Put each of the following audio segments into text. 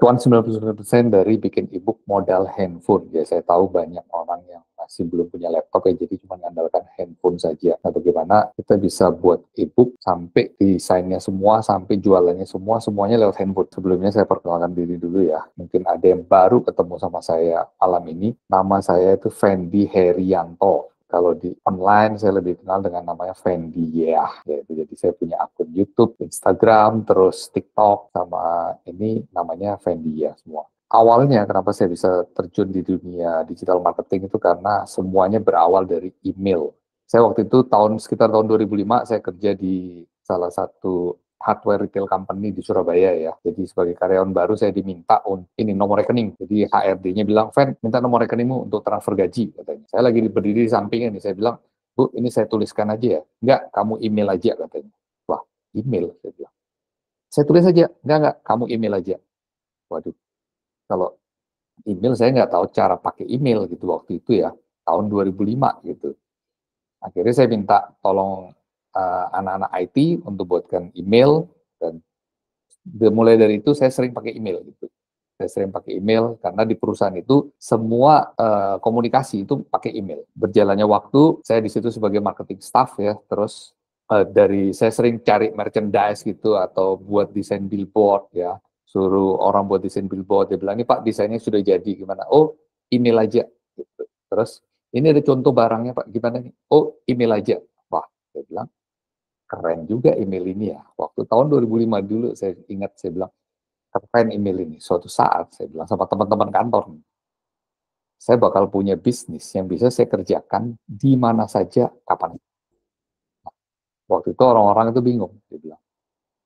cuan 99% dari bikin e-book modal handphone. Ya, saya tahu banyak orang yang masih belum punya laptop ya, jadi cuma mengandalkan handphone saja. Nah, bagaimana kita bisa buat e-book sampai desainnya semua, sampai jualannya semua, semuanya lewat handphone. Sebelumnya saya perkenalkan diri dulu ya. Mungkin ada yang baru ketemu sama saya malam ini. Nama saya itu Fendi Herianto. Kalau di online saya lebih kenal dengan namanya Fendi ya. Jadi saya punya akun YouTube, Instagram, terus TikTok, sama ini namanya Fendi ya semua. Awalnya kenapa saya bisa terjun di dunia digital marketing itu karena semuanya berawal dari email. Saya waktu itu sekitar tahun 2005 saya kerja di salah satu hardware retail company di Surabaya ya. Jadi sebagai karyawan baru saya diminta ini nomor rekening. Jadi HRD-nya bilang, "Fen, minta nomor rekeningmu untuk transfer gaji," katanya. Saya lagi berdiri di sampingnya nih, saya bilang, "Bu, ini saya tuliskan aja ya." "Enggak, kamu email aja," katanya. Wah, email, saya bilang. "Saya tulis aja." "Enggak, kamu email aja." Waduh, kalau email saya nggak tahu cara pakai email gitu waktu itu ya, tahun 2005 gitu. Akhirnya saya minta tolong anak-anak IT untuk buatkan email, dan mulai dari itu saya sering pakai email gitu. Saya sering pakai email karena di perusahaan itu semua komunikasi itu pakai email. Berjalannya waktu, saya di situ sebagai marketing staff ya, terus dari saya sering cari merchandise gitu atau buat desain billboard ya, suruh orang buat desain billboard, dia bilang, "Ini Pak, desainnya sudah jadi, gimana?" "Oh, email aja." Gitu. Terus, "Ini ada contoh barangnya Pak, gimana nih?" "Oh, email aja." Wah, saya bilang, keren juga email ini ya. Waktu tahun 2005 dulu saya ingat, saya bilang, keren email ini. Suatu saat saya bilang sama teman-teman kantor, saya bakal punya bisnis yang bisa saya kerjakan di mana saja, kapan. Waktu itu orang-orang itu bingung, dia bilang,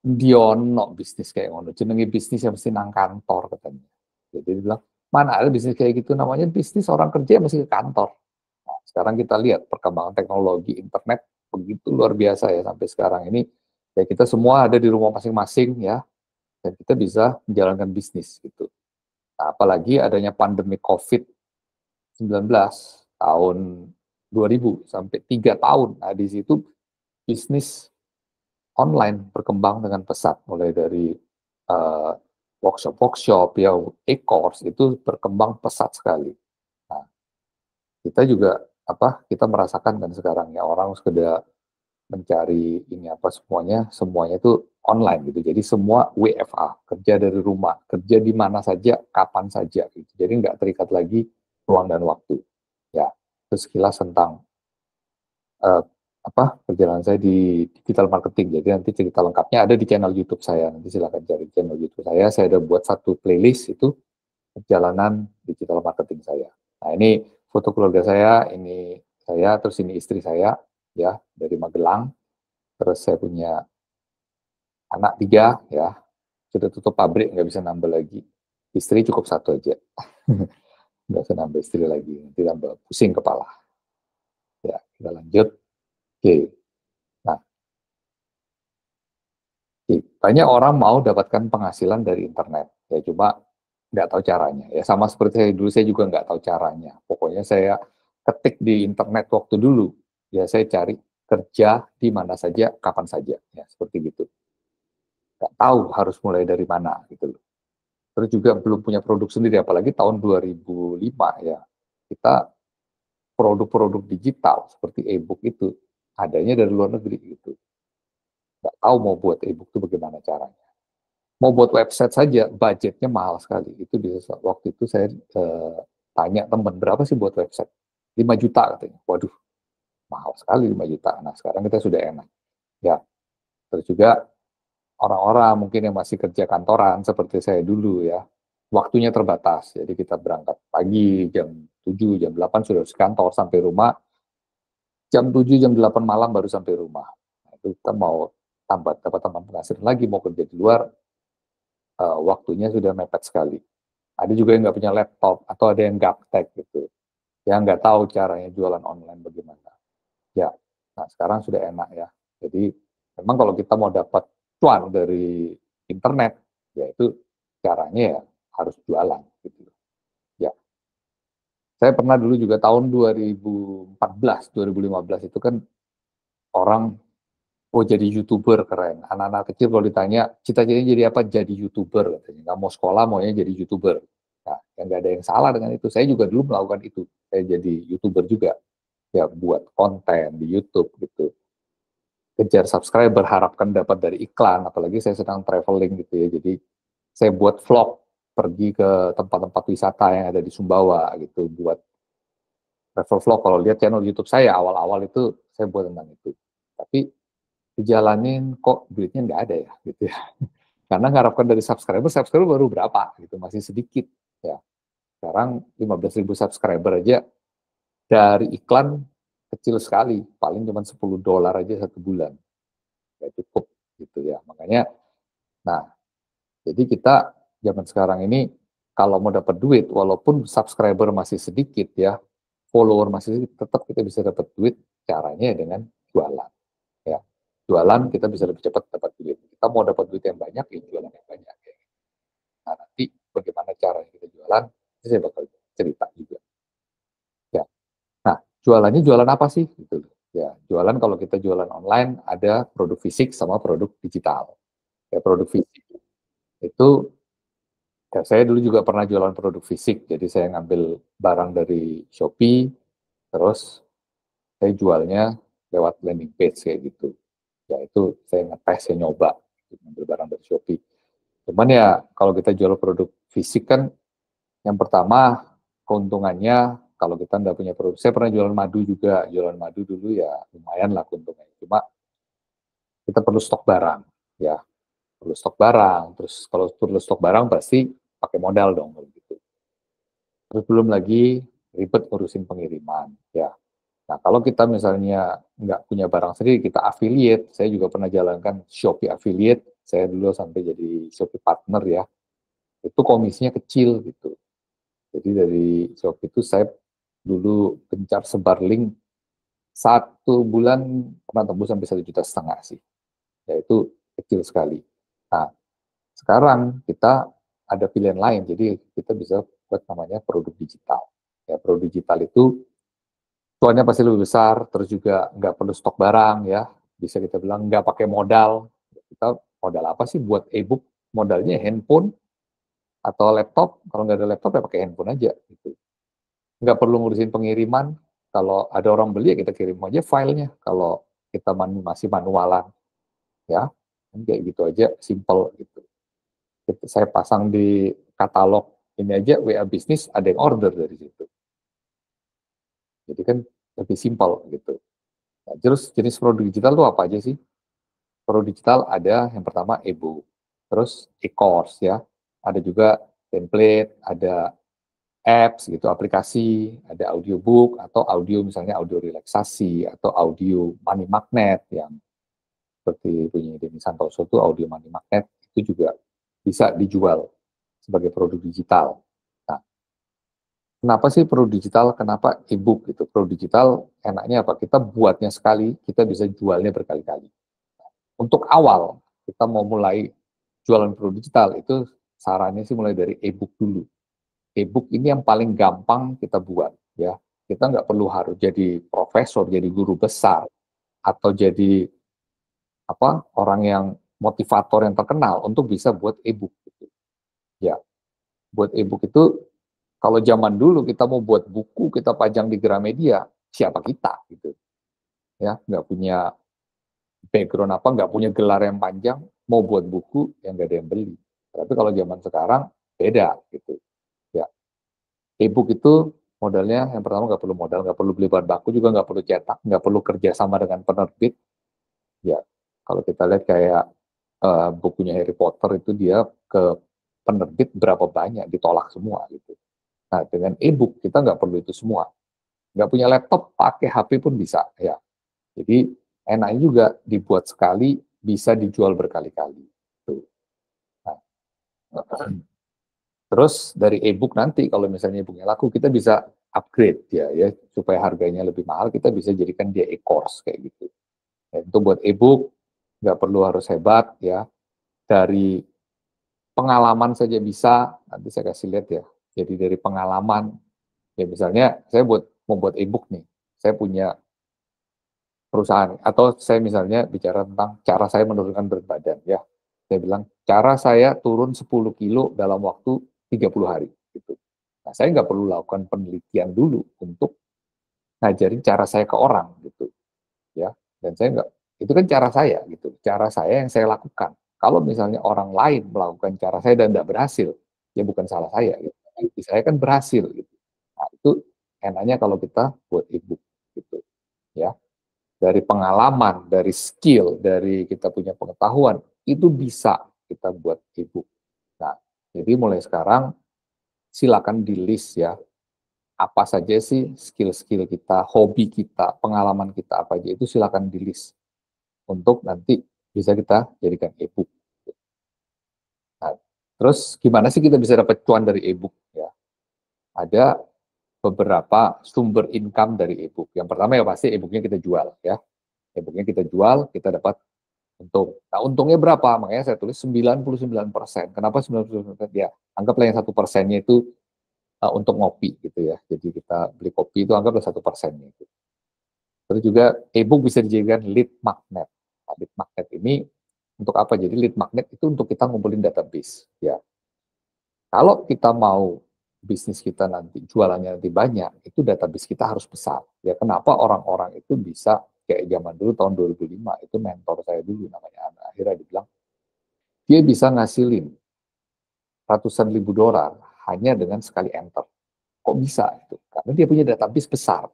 "Diono bisnis kayak ngono, jenenge bisnis yang mesti nang kantor," katanya. Jadi dia bilang, "Mana ada bisnis kayak gitu, namanya bisnis orang kerja mesti ke kantor." Nah, sekarang kita lihat perkembangan teknologi internet begitu luar biasa ya sampai sekarang ini, ya kita semua ada di rumah masing-masing ya, dan kita bisa menjalankan bisnis gitu. Nah, apalagi adanya pandemi COVID-19 tahun 2000 sampai 3 tahun. Nah, di situ bisnis online berkembang dengan pesat, mulai dari uh, workshop-workshop ya, e-course itu berkembang pesat sekali. Nah, kita juga kita merasakan kan sekarang ya, orang sudah mencari ini semuanya itu online gitu. Jadi semua WFA, kerja dari rumah, kerja di mana saja, kapan saja gitu. Jadi nggak terikat lagi ruang dan waktu. Ya, itu sekilas tentang eh, perjalanan saya di digital marketing. Jadi nanti cerita lengkapnya ada di channel YouTube saya. Nanti silakan cari channel YouTube saya. Saya ada buat satu playlist itu perjalanan digital marketing saya. Nah, ini foto keluarga saya, ini saya, terus ini istri saya ya dari Magelang. Terus saya punya anak 3 ya, sudah tutup pabrik, nggak bisa nambah lagi. Istri cukup satu aja, nggak usah nambah istri lagi, nanti tambah pusing kepala. Ya, kita lanjut. Oke, nah, banyak orang mau dapatkan penghasilan dari internet, ya cuma nggak tahu caranya. Ya sama seperti saya dulu, saya juga nggak tahu caranya. Pokoknya saya ketik di internet waktu dulu, ya saya cari kerja di mana saja, kapan saja, ya seperti gitu. Nggak tahu harus mulai dari mana gitu loh. Terus juga belum punya produk sendiri, apalagi tahun 2005 ya. Kita produk-produk digital seperti e-book itu adanya dari luar negeri gitu. Nggak tahu mau buat e-book itu bagaimana caranya. Mau buat website saja budgetnya mahal sekali. Itu bisa waktu itu saya tanya teman, berapa sih buat website? 5 juta katanya. Waduh, mahal sekali 5 juta. Nah, sekarang kita sudah enak. Ya, terus juga orang-orang mungkin yang masih kerja kantoran seperti saya dulu ya, waktunya terbatas. Jadi kita berangkat pagi jam 7, jam 8 sudah di kantor, sampai rumah jam 7, jam 8 malam baru sampai rumah. Nah, itu kita mau dapat tambahan penghasilan lagi, mau kerja di luar, waktunya sudah mepet sekali. Ada juga yang nggak punya laptop, atau ada yang gaptek gitu, yang nggak tahu caranya jualan online bagaimana. Ya, nah sekarang sudah enak ya. Jadi memang kalau kita mau dapat cuan dari internet, ya itu caranya ya harus jualan gitu. Ya, saya pernah dulu juga tahun 2014, 2015 itu kan orang Oh jadi YouTuber keren. Anak-anak kecil kalau ditanya, cita-citanya jadi apa? Jadi YouTuber katanya. Nggak mau sekolah, maunya jadi YouTuber. Nah, yang nggak ada yang salah dengan itu. Saya juga dulu melakukan itu. Saya jadi YouTuber juga. Ya, buat konten di YouTube gitu. Kejar subscriber, harapkan dapat dari iklan. Apalagi saya sedang traveling gitu ya. Jadi, saya buat vlog. Pergi ke tempat-tempat wisata yang ada di Sumbawa gitu. Buat travel vlog. Kalau lihat channel YouTube saya, awal-awal itu saya buat tentang itu. Tapi dijalanin kok duitnya nggak ada ya gitu ya. Karena mengharapkan dari subscriber baru berapa gitu, masih sedikit ya. Sekarang 15.000 subscriber aja dari iklan kecil sekali, paling cuma $10 aja satu bulan, nggak cukup gitu ya. Makanya, nah jadi kita zaman sekarang ini kalau mau dapat duit, walaupun subscriber masih sedikit ya, follower masih sedikit, tetap kita bisa dapat duit caranya dengan jualan. Ya, jualan kita bisa lebih cepat dapat duit. Kita mau dapat duit yang banyak, ya jualan yang banyak. Ya. Nah, nanti bagaimana cara kita jualan, itu saya bakal cerita juga. Ya. Nah, jualannya jualan apa sih? Gitu. Ya, jualan kalau kita jualan online ada produk fisik sama produk digital. Ya, produk fisik itu, ya saya dulu juga pernah jualan produk fisik, jadi saya ngambil barang dari Shopee, terus saya jualnya lewat landing page kayak gitu. Ya itu saya ngetes, saya nyoba ngambil barang dari Shopee. Cuman ya kalau kita jual produk fisik kan yang pertama keuntungannya kalau kita nggak punya produk. Saya pernah jualan madu juga, jualan madu dulu ya lumayan lah keuntungannya. Cuma kita perlu stok barang, ya perlu stok barang. Terus kalau perlu stok barang pasti pakai modal dong kalau gitu. Terus belum lagi ribet ngurusin pengiriman, ya. Nah, kalau kita misalnya nggak punya barang sendiri, kita affiliate. Saya juga pernah jalankan Shopee affiliate. Saya dulu sampai jadi Shopee partner ya. Itu komisinya kecil gitu. Jadi dari Shopee itu saya dulu gencar sebar link, satu bulan pernah tembus sampai 1,5 juta sih. Ya itu kecil sekali. Nah, sekarang kita ada pilihan lain. Jadi kita bisa buat namanya produk digital. Ya, produk digital itu cuannya pasti lebih besar, terus juga nggak perlu stok barang ya, bisa kita bilang nggak pakai modal. Kita modal apa sih buat e-book? Modalnya handphone atau laptop. Kalau nggak ada laptop ya pakai handphone aja. Gitu. Nggak perlu ngurusin pengiriman. Kalau ada orang beli ya kita kirim aja filenya. Kalau kita masih manualan ya, kayak gitu aja, simple gitu. Saya pasang di katalog ini aja WA bisnis ada yang order dari situ. Jadi kan lebih simpel gitu. Nah, terus jenis produk digital itu apa aja sih? Produk digital ada yang pertama e-book, terus e-course ya, ada juga template, ada apps gitu, aplikasi, ada audiobook atau audio misalnya audio relaksasi atau audio money magnet yang seperti punya Denny Santoso itu audio money magnet itu juga bisa dijual sebagai produk digital. Nah, kenapa sih produk digital? Kenapa e-book gitu? Produk digital enaknya apa? Kita buatnya sekali, kita bisa jualnya berkali-kali. Untuk awal kita mau mulai jualan produk digital itu sarannya sih mulai dari e-book dulu. E-book ini yang paling gampang kita buat ya. Kita nggak perlu harus jadi profesor, jadi guru besar atau jadi apa orang yang motivator yang terkenal untuk bisa buat e-book gitu. Ya, buat e-book itu kalau zaman dulu kita mau buat buku kita pajang di Gramedia, siapa kita gitu. Ya, nggak punya background apa, nggak punya gelar yang panjang, mau buat buku yang nggak ada yang beli. Tapi kalau zaman sekarang beda gitu. Ya, e-book itu modalnya yang pertama nggak perlu modal, nggak perlu beli bahan baku juga, nggak perlu cetak, nggak perlu kerja sama dengan penerbit. Ya, kalau kita lihat kayak bukunya Harry Potter itu dia ke penerbit berapa banyak ditolak semua gitu. Nah dengan e-book kita nggak perlu itu semua, nggak punya laptop pakai HP pun bisa ya. Jadi enaknya juga dibuat sekali bisa dijual berkali-kali. Tuh. Nah, terus dari e-book nanti kalau misalnya e-booknya laku kita bisa upgrade ya supaya harganya lebih mahal kita bisa jadikan dia e-course kayak gitu. Ya, untuk buat e-book nggak perlu harus hebat ya, dari pengalaman saja bisa, nanti saya kasih lihat ya. Jadi dari pengalaman, ya misalnya saya mau buat e-book nih, saya punya perusahaan, atau saya misalnya bicara tentang cara saya menurunkan berat badan ya. Saya bilang, cara saya turun 10 kilo dalam waktu 30 hari gitu. Nah, saya nggak perlu lakukan penelitian dulu untuk ngajarin cara saya ke orang gitu ya. Dan saya nggak, itu kan cara saya gitu, cara saya yang saya lakukan. Kalau misalnya orang lain melakukan cara saya dan tidak berhasil, ya bukan salah saya gitu. Tapi saya kan berhasil gitu. Nah, itu enaknya kalau kita buat ebook gitu ya. Dari pengalaman, dari skill, dari kita punya pengetahuan, itu bisa kita buat ebook. Nah, jadi mulai sekarang silakan di list ya, apa saja sih skill-skill kita, hobi kita, pengalaman kita apa aja, itu silakan di list untuk nanti bisa kita jadikan ebook. Nah, terus gimana sih kita bisa dapat cuan dari ebook ya? Ada beberapa sumber income dari ebook. Yang pertama ya pasti ebooknya kita jual ya. Ebooknya kita jual, kita dapat untung. Nah, untungnya berapa? Makanya saya tulis 99%. Kenapa 99%? Ya, anggaplah yang 1%-nya itu untuk ngopi gitu ya. Jadi kita beli kopi itu anggaplah 1%-nya. Gitu. Terus juga e-book bisa dijadikan lead magnet. Nah, lead magnet ini untuk apa? Jadi lead magnet itu untuk kita ngumpulin database. Ya, kalau kita mau bisnis kita nanti jualannya nanti banyak, itu database kita harus besar. Ya, kenapa orang-orang itu bisa kayak zaman dulu tahun 2005 itu mentor saya dulu namanya akhirnya dibilang dia bisa ngasilin ratusan ribu dolar hanya dengan sekali enter. Kok bisa itu? Karena dia punya database besar.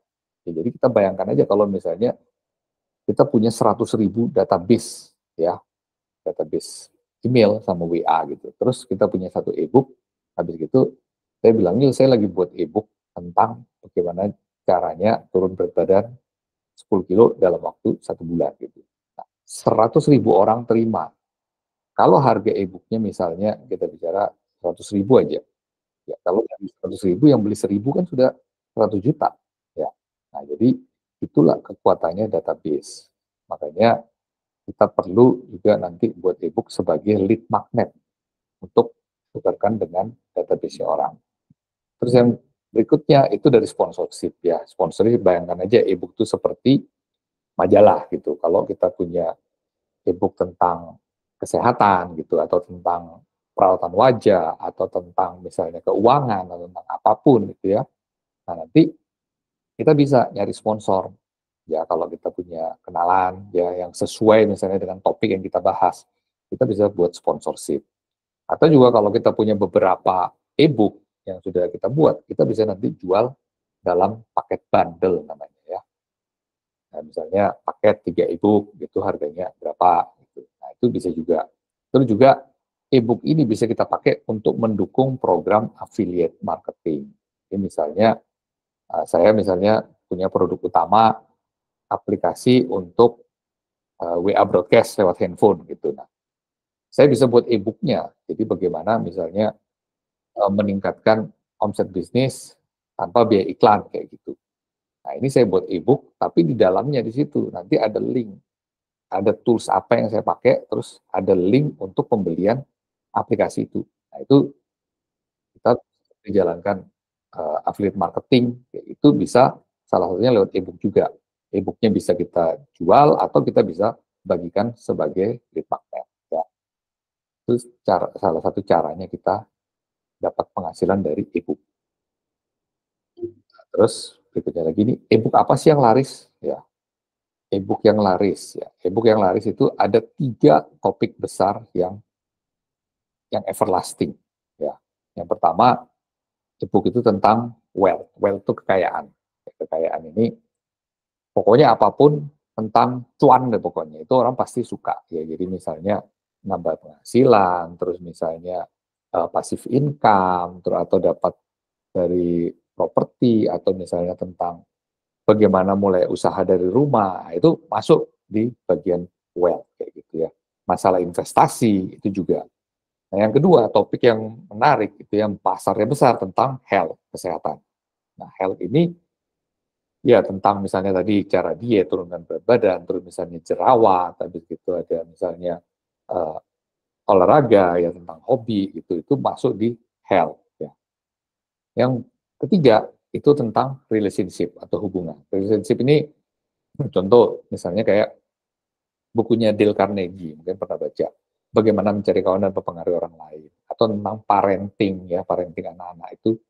Ya, jadi kita bayangkan aja kalau misalnya kita punya 100 ribu database, ya, database email sama WA gitu. Terus kita punya satu ebook, habis gitu saya bilang, saya lagi buat ebook tentang bagaimana caranya turun berat badan 10 kilo dalam waktu 1 bulan gitu. Nah, 100 ribu orang terima. Kalau harga e-booknya misalnya kita bicara 100 ribu aja, ya kalau dari 100 ribu yang beli 1000 kan sudah 100 juta. Ya. Nah, jadi itulah kekuatannya database. Makanya kita perlu juga nanti buat e-book sebagai lead magnet untuk tukarkan dengan database orang. Terus yang berikutnya itu dari sponsorship ya. Sponsorship bayangkan aja e-book itu seperti majalah gitu. Kalau kita punya e-book tentang kesehatan gitu atau tentang perawatan wajah atau tentang misalnya keuangan atau tentang apapun gitu ya. Nah, nanti kita bisa nyari sponsor ya kalau kita punya kenalan ya yang sesuai misalnya dengan topik yang kita bahas. Kita bisa buat sponsorship. Atau juga kalau kita punya beberapa e-book yang sudah kita buat, kita bisa nanti jual dalam paket bundle namanya ya. Nah, misalnya paket 3 e-book gitu harganya berapa gitu. Nah, itu bisa juga. Terus juga e-book ini bisa kita pakai untuk mendukung program affiliate marketing. Jadi misalnya saya misalnya punya produk utama aplikasi untuk WA broadcast lewat handphone gitu. Nah, saya bisa buat e-booknya. Jadi bagaimana misalnya meningkatkan omset bisnis tanpa biaya iklan kayak gitu. Nah, ini saya buat e-book, tapi di dalamnya di situ nanti ada link, ada tools apa yang saya pakai, terus ada link untuk pembelian aplikasi itu. Nah, itu kita menjalankan affiliate marketing, itu bisa salah satunya lewat e-book juga. E-booknya bisa kita jual atau kita bisa bagikan sebagai lead magnet. Ya. Itu salah satu caranya kita dapat penghasilan dari e-book. Terus berikutnya lagi nih, e-book apa sih yang laris? Ya, e-book yang laris ya. E-book yang laris itu ada 3 topik besar yang everlasting ya. Yang pertama, e-book itu tentang wealth. Wealth itu kekayaan. Kekayaan ini pokoknya apapun tentang cuan deh pokoknya. Itu orang pasti suka ya. Jadi misalnya nambah penghasilan, terus misalnya passive income, terus atau dapat dari properti atau misalnya tentang bagaimana mulai usaha dari rumah, itu masuk di bagian wealth kayak gitu ya. Masalah investasi itu juga. Nah, yang kedua, topik yang menarik itu yang pasarnya besar tentang health, kesehatan. Nah, health ini ya tentang misalnya tadi cara diet, turunkan berat badan, terus misalnya jerawat, habis itu ada misalnya uh, olahraga ya tentang hobi itu masuk di health ya. Yang ketiga itu tentang relationship atau hubungan. Relationship ini Contoh misalnya kayak bukunya Dale Carnegie, mungkin pernah baca, bagaimana mencari kawan dan mempengaruhi orang lain, atau tentang parenting ya, parenting anak-anak itu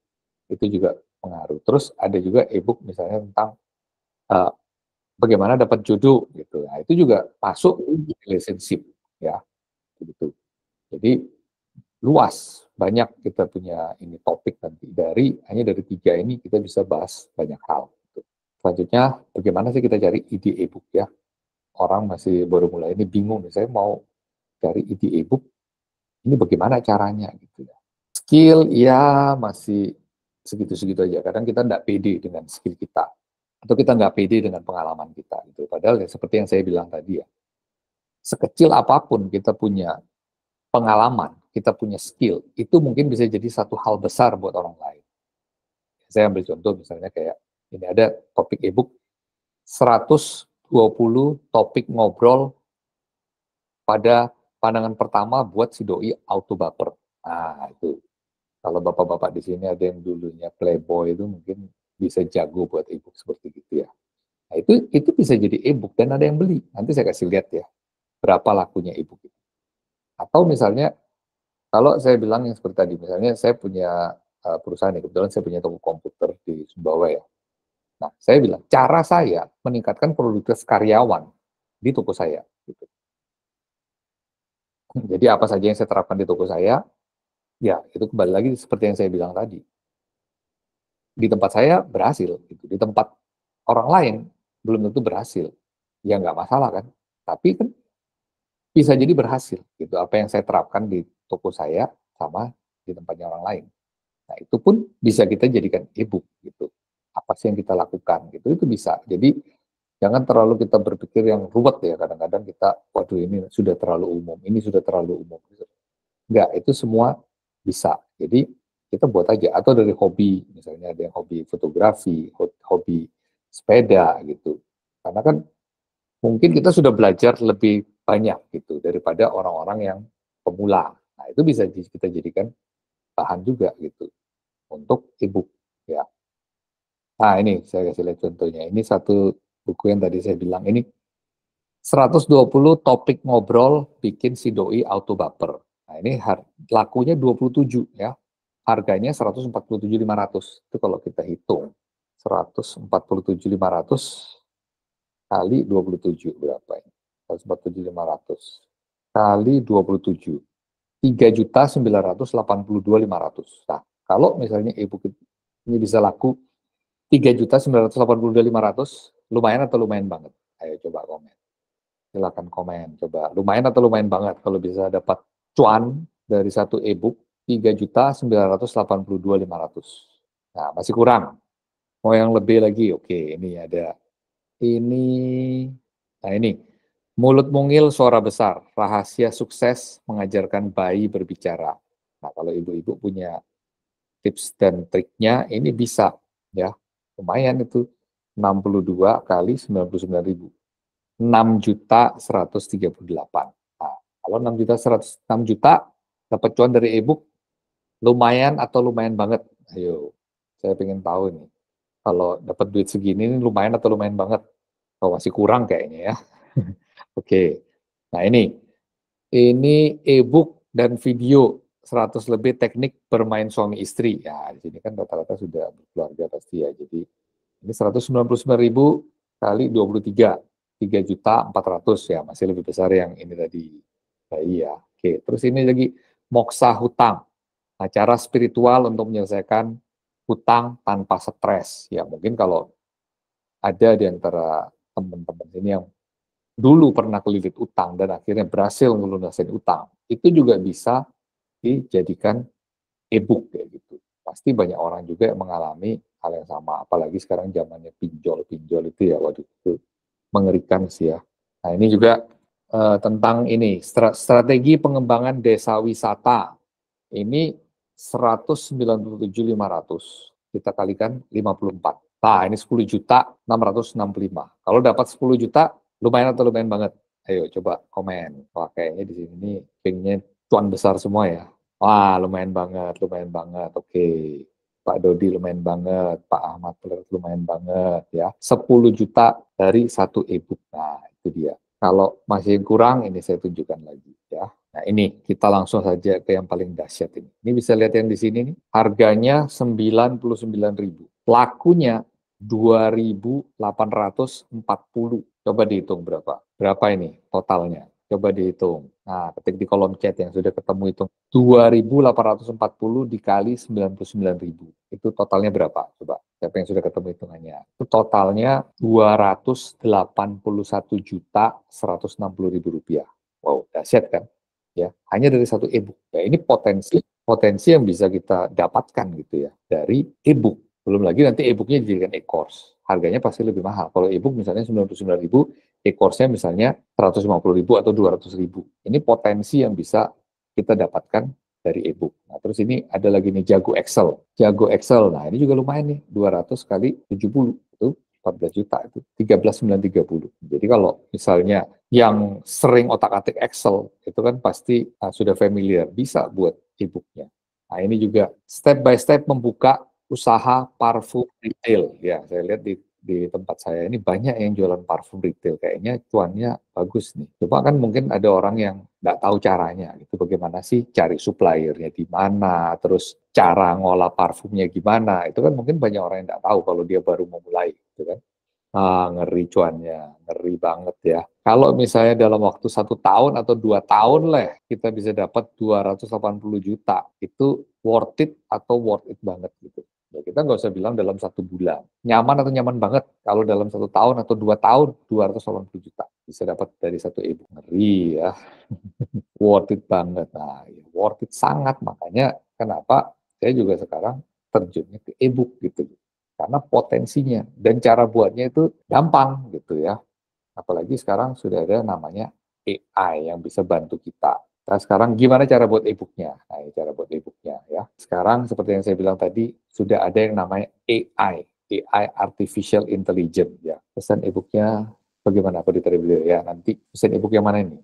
juga pengaruh. Terus ada juga e-book misalnya tentang uh, bagaimana dapat jodoh gitu. Nah, itu juga masuk relationship ya, gitu. Jadi luas, banyak kita punya ini topik nanti hanya dari 3 ini kita bisa bahas banyak hal. Gitu. Selanjutnya, bagaimana sih kita cari ide e-book ya? Orang masih baru mulai ini bingung, saya mau cari ide e-book, ini bagaimana caranya gitu ya. Skill ya masih segitu-segitu aja. Kadang kita nggak pede dengan skill kita, atau kita nggak pede dengan pengalaman kita gitu. Padahal ya seperti yang saya bilang tadi ya, sekecil apapun kita punya pengalaman, kita punya skill, itu mungkin bisa jadi satu hal besar buat orang lain. Saya ambil contoh misalnya kayak ini ada topik e-book 120 topik ngobrol pada pandangan pertama buat si doi auto baper. Nah, itu. Kalau bapak-bapak di sini ada yang dulunya playboy itu mungkin bisa jago buat e-book seperti gitu ya. Nah, itu bisa jadi e-book dan ada yang beli. Nanti saya kasih lihat ya berapa lakunya e-book itu. Atau misalnya kalau saya bilang yang seperti tadi, misalnya saya punya perusahaan, kebetulan saya punya toko komputer di Sumbawa ya. Nah, saya bilang, cara saya meningkatkan produktivitas karyawan di toko saya. Gitu. Jadi apa saja yang saya terapkan di toko saya, ya itu kembali lagi seperti yang saya bilang tadi. Di tempat saya berhasil, gitu. Di tempat orang lain belum tentu berhasil. Ya nggak masalah kan. Tapi kan bisa jadi berhasil. Gitu. Apa yang saya terapkan di toko saya sama di tempatnya orang lain. Nah, itu pun bisa kita jadikan e-book gitu. Apa sih yang kita lakukan gitu, itu bisa. Jadi jangan terlalu kita berpikir yang ruwet ya. Kadang-kadang kita, waduh ini sudah terlalu umum, ini sudah terlalu umum. Enggak, itu semua bisa. Jadi kita buat aja. Atau dari hobi, misalnya ada yang hobi fotografi, hobi sepeda gitu. Karena kan mungkin kita sudah belajar lebih banyak gitu daripada orang-orang yang pemula. Nah, itu bisa kita jadikan bahan juga gitu untuk e-book ya. Nah, ini saya kasih lihat contohnya. Ini satu buku yang tadi saya bilang ini 120 topik ngobrol bikin si doi auto baper. Nah, ini lakunya 27 ya. Harganya 147.500. Itu kalau kita hitung 147.500 kali 27 berapa ini? 147.500 kali 27. 3.982.500. Nah, kalau misalnya e-book ini bisa laku 3.982.500, lumayan atau lumayan banget? Ayo coba komen. Silakan komen. Coba lumayan atau lumayan banget kalau bisa dapat cuan dari satu e-book 3.982.500. Nah, masih kurang. Mau yang lebih lagi? Oke, ini ada. Ini, nah ini. Mulut mungil, suara besar. Rahasia sukses mengajarkan bayi berbicara. Nah, kalau ibu-ibu punya tips dan triknya, ini bisa ya. Lumayan itu 62 kali 99.000. 6.138. Nah, kalau 6 juta dapat cuan dari e-book lumayan atau lumayan banget. Ayo, saya pengen tahu nih. Kalau dapat duit segini ini lumayan atau lumayan banget. Kalau masih kurang kayaknya ya. Oke. Nah, ini e-book dan video 100 lebih teknik bermain suami istri. Ya, di sini kan rata-rata sudah berkeluarga pasti ya. Jadi ini 199.000 kali 23. 3.400.000 ya, masih lebih besar yang ini tadi. Nah, iya. Oke, terus ini lagi moksa hutang. Nah, cara spiritual untuk menyelesaikan hutang tanpa stres. Ya, mungkin kalau ada di antara teman-teman ini yang dulu pernah kelilit utang dan akhirnya berhasil melunasin utang, itu juga bisa dijadikan e-book kayak gitu. Pasti banyak orang juga yang mengalami hal yang sama, apalagi sekarang zamannya pinjol-pinjol itu ya, waduh itu mengerikan sih ya. Nah, ini juga tentang ini strategi pengembangan desa wisata. Ini 197.500 kita kalikan 54. Nah, ini 10 juta 665. Kalau dapat 10 juta lumayan atau lumayan banget? Ayo coba komen. Wah, kayaknya di sini pinknya cuan besar semua ya. Wah, lumayan banget, lumayan banget. Oke. Pak Dodi lumayan banget, Pak Ahmad lumayan banget ya. 10 juta dari satu e-book. Nah, itu dia. Kalau masih kurang, ini saya tunjukkan lagi ya. Nah, ini kita langsung saja ke yang paling dahsyat ini. Ini bisa lihat yang di sini nih. Harganya 99.000. Lakunya 2.840. Coba dihitung berapa? Berapa ini totalnya? Coba dihitung. Nah, ketik di kolom chat yang sudah ketemu hitung. 2.840 dikali 99.000. Itu totalnya berapa? Coba. Siapa yang sudah ketemu hitungannya? Itu totalnya 281.160.000 rupiah. Wow, dahsyat kan? Ya, hanya dari satu e-book. Ya, ini potensi yang bisa kita dapatkan gitu ya dari e-book. Belum lagi nanti e-booknya dijadikan e-course. Harganya pasti lebih mahal. Kalau e-book misalnya 99.000, e-course-nya misalnya 150.000 atau 200.000. Ini potensi yang bisa kita dapatkan dari e-book. Nah, terus ini ada lagi nih Jago Excel. Jago Excel, nah ini juga lumayan nih, 200 kali 70, itu 14 juta, itu 13.930. Jadi kalau misalnya yang sering otak-atik Excel, itu kan pasti sudah familiar, bisa buat e-booknya. Nah, ini juga step by step membuka usaha parfum retail. Ya, saya lihat di tempat saya ini banyak yang jualan parfum retail. Kayaknya cuannya bagus nih. Cuma kan mungkin ada orang yang nggak tahu caranya. Gitu. Bagaimana sih cari suppliernya di mana, terus cara ngolah parfumnya gimana. Itu kan mungkin banyak orang yang nggak tahu kalau dia baru memulai. Gitu kan. Ngeri cuannya, ngeri banget ya. Kalau misalnya dalam waktu 1 tahun atau 2 tahun lah, kita bisa dapat 280 juta. Itu worth it atau worth it banget gitu. Ya, kita nggak usah bilang dalam 1 bulan. Nyaman atau nyaman banget kalau dalam 1 tahun atau 2 tahun, 280 juta. Bisa dapat dari satu e-book. Ngeri ya. Worth it banget. Nah, ya, worth it sangat. Makanya kenapa saya juga sekarang terjunnya ke e-book gitu. Karena potensinya dan cara buatnya itu gampang gitu ya. Apalagi sekarang sudah ada namanya AI yang bisa bantu kita. Nah, sekarang gimana cara buat e-booknya? Nah, cara buat e-booknya ya. Sekarang seperti yang saya bilang tadi, sudah ada yang namanya AI Artificial Intelligence ya. Pesan e-booknya bagaimana aku diterima ya? Nanti pesan e-book yang mana ini?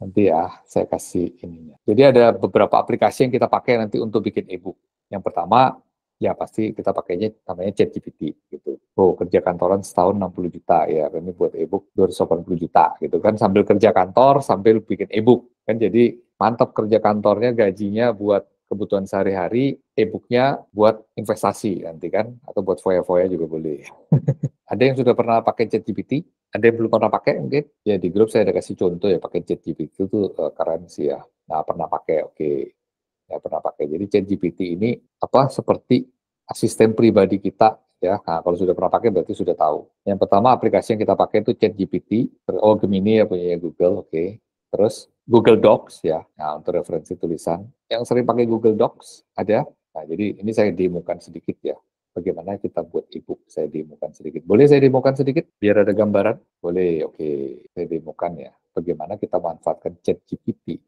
Nanti ya, saya kasih ininya. Jadi ada beberapa aplikasi yang kita pakai nanti untuk bikin e-book. Yang pertama, ya pasti kita pakainya namanya ChatGPT gitu. Oh, kerja kantoran setahun 60 juta ya, ini buat e-book 280 juta gitu kan, sambil kerja kantor sambil bikin e-book kan, jadi mantap kerja kantornya gajinya buat kebutuhan sehari-hari, e-booknya buat investasi nanti kan, atau buat foya-foya juga boleh. Ada yang sudah pernah pakai ChatGPT? Ada yang belum pernah pakai mungkin? Ya di grup saya ada kasih contoh ya, pakai ChatGPT itu keren sih ya. Nah, pernah pakai, oke. Ya pernah pakai. Jadi ChatGPT ini apa seperti asisten pribadi kita ya. Nah, kalau sudah pernah pakai berarti sudah tahu. Yang pertama aplikasi yang kita pakai itu ChatGPT, oh Gemini ya punya Google, oke. Terus Google Docs ya, nah, untuk referensi tulisan. Yang sering pakai Google Docs ada. Nah, jadi ini saya demokan sedikit ya. Bagaimana kita buat e-book, saya demokan sedikit. Boleh saya demokan sedikit biar ada gambaran? Boleh, oke. Saya demokan ya. Bagaimana kita manfaatkan ChatGPT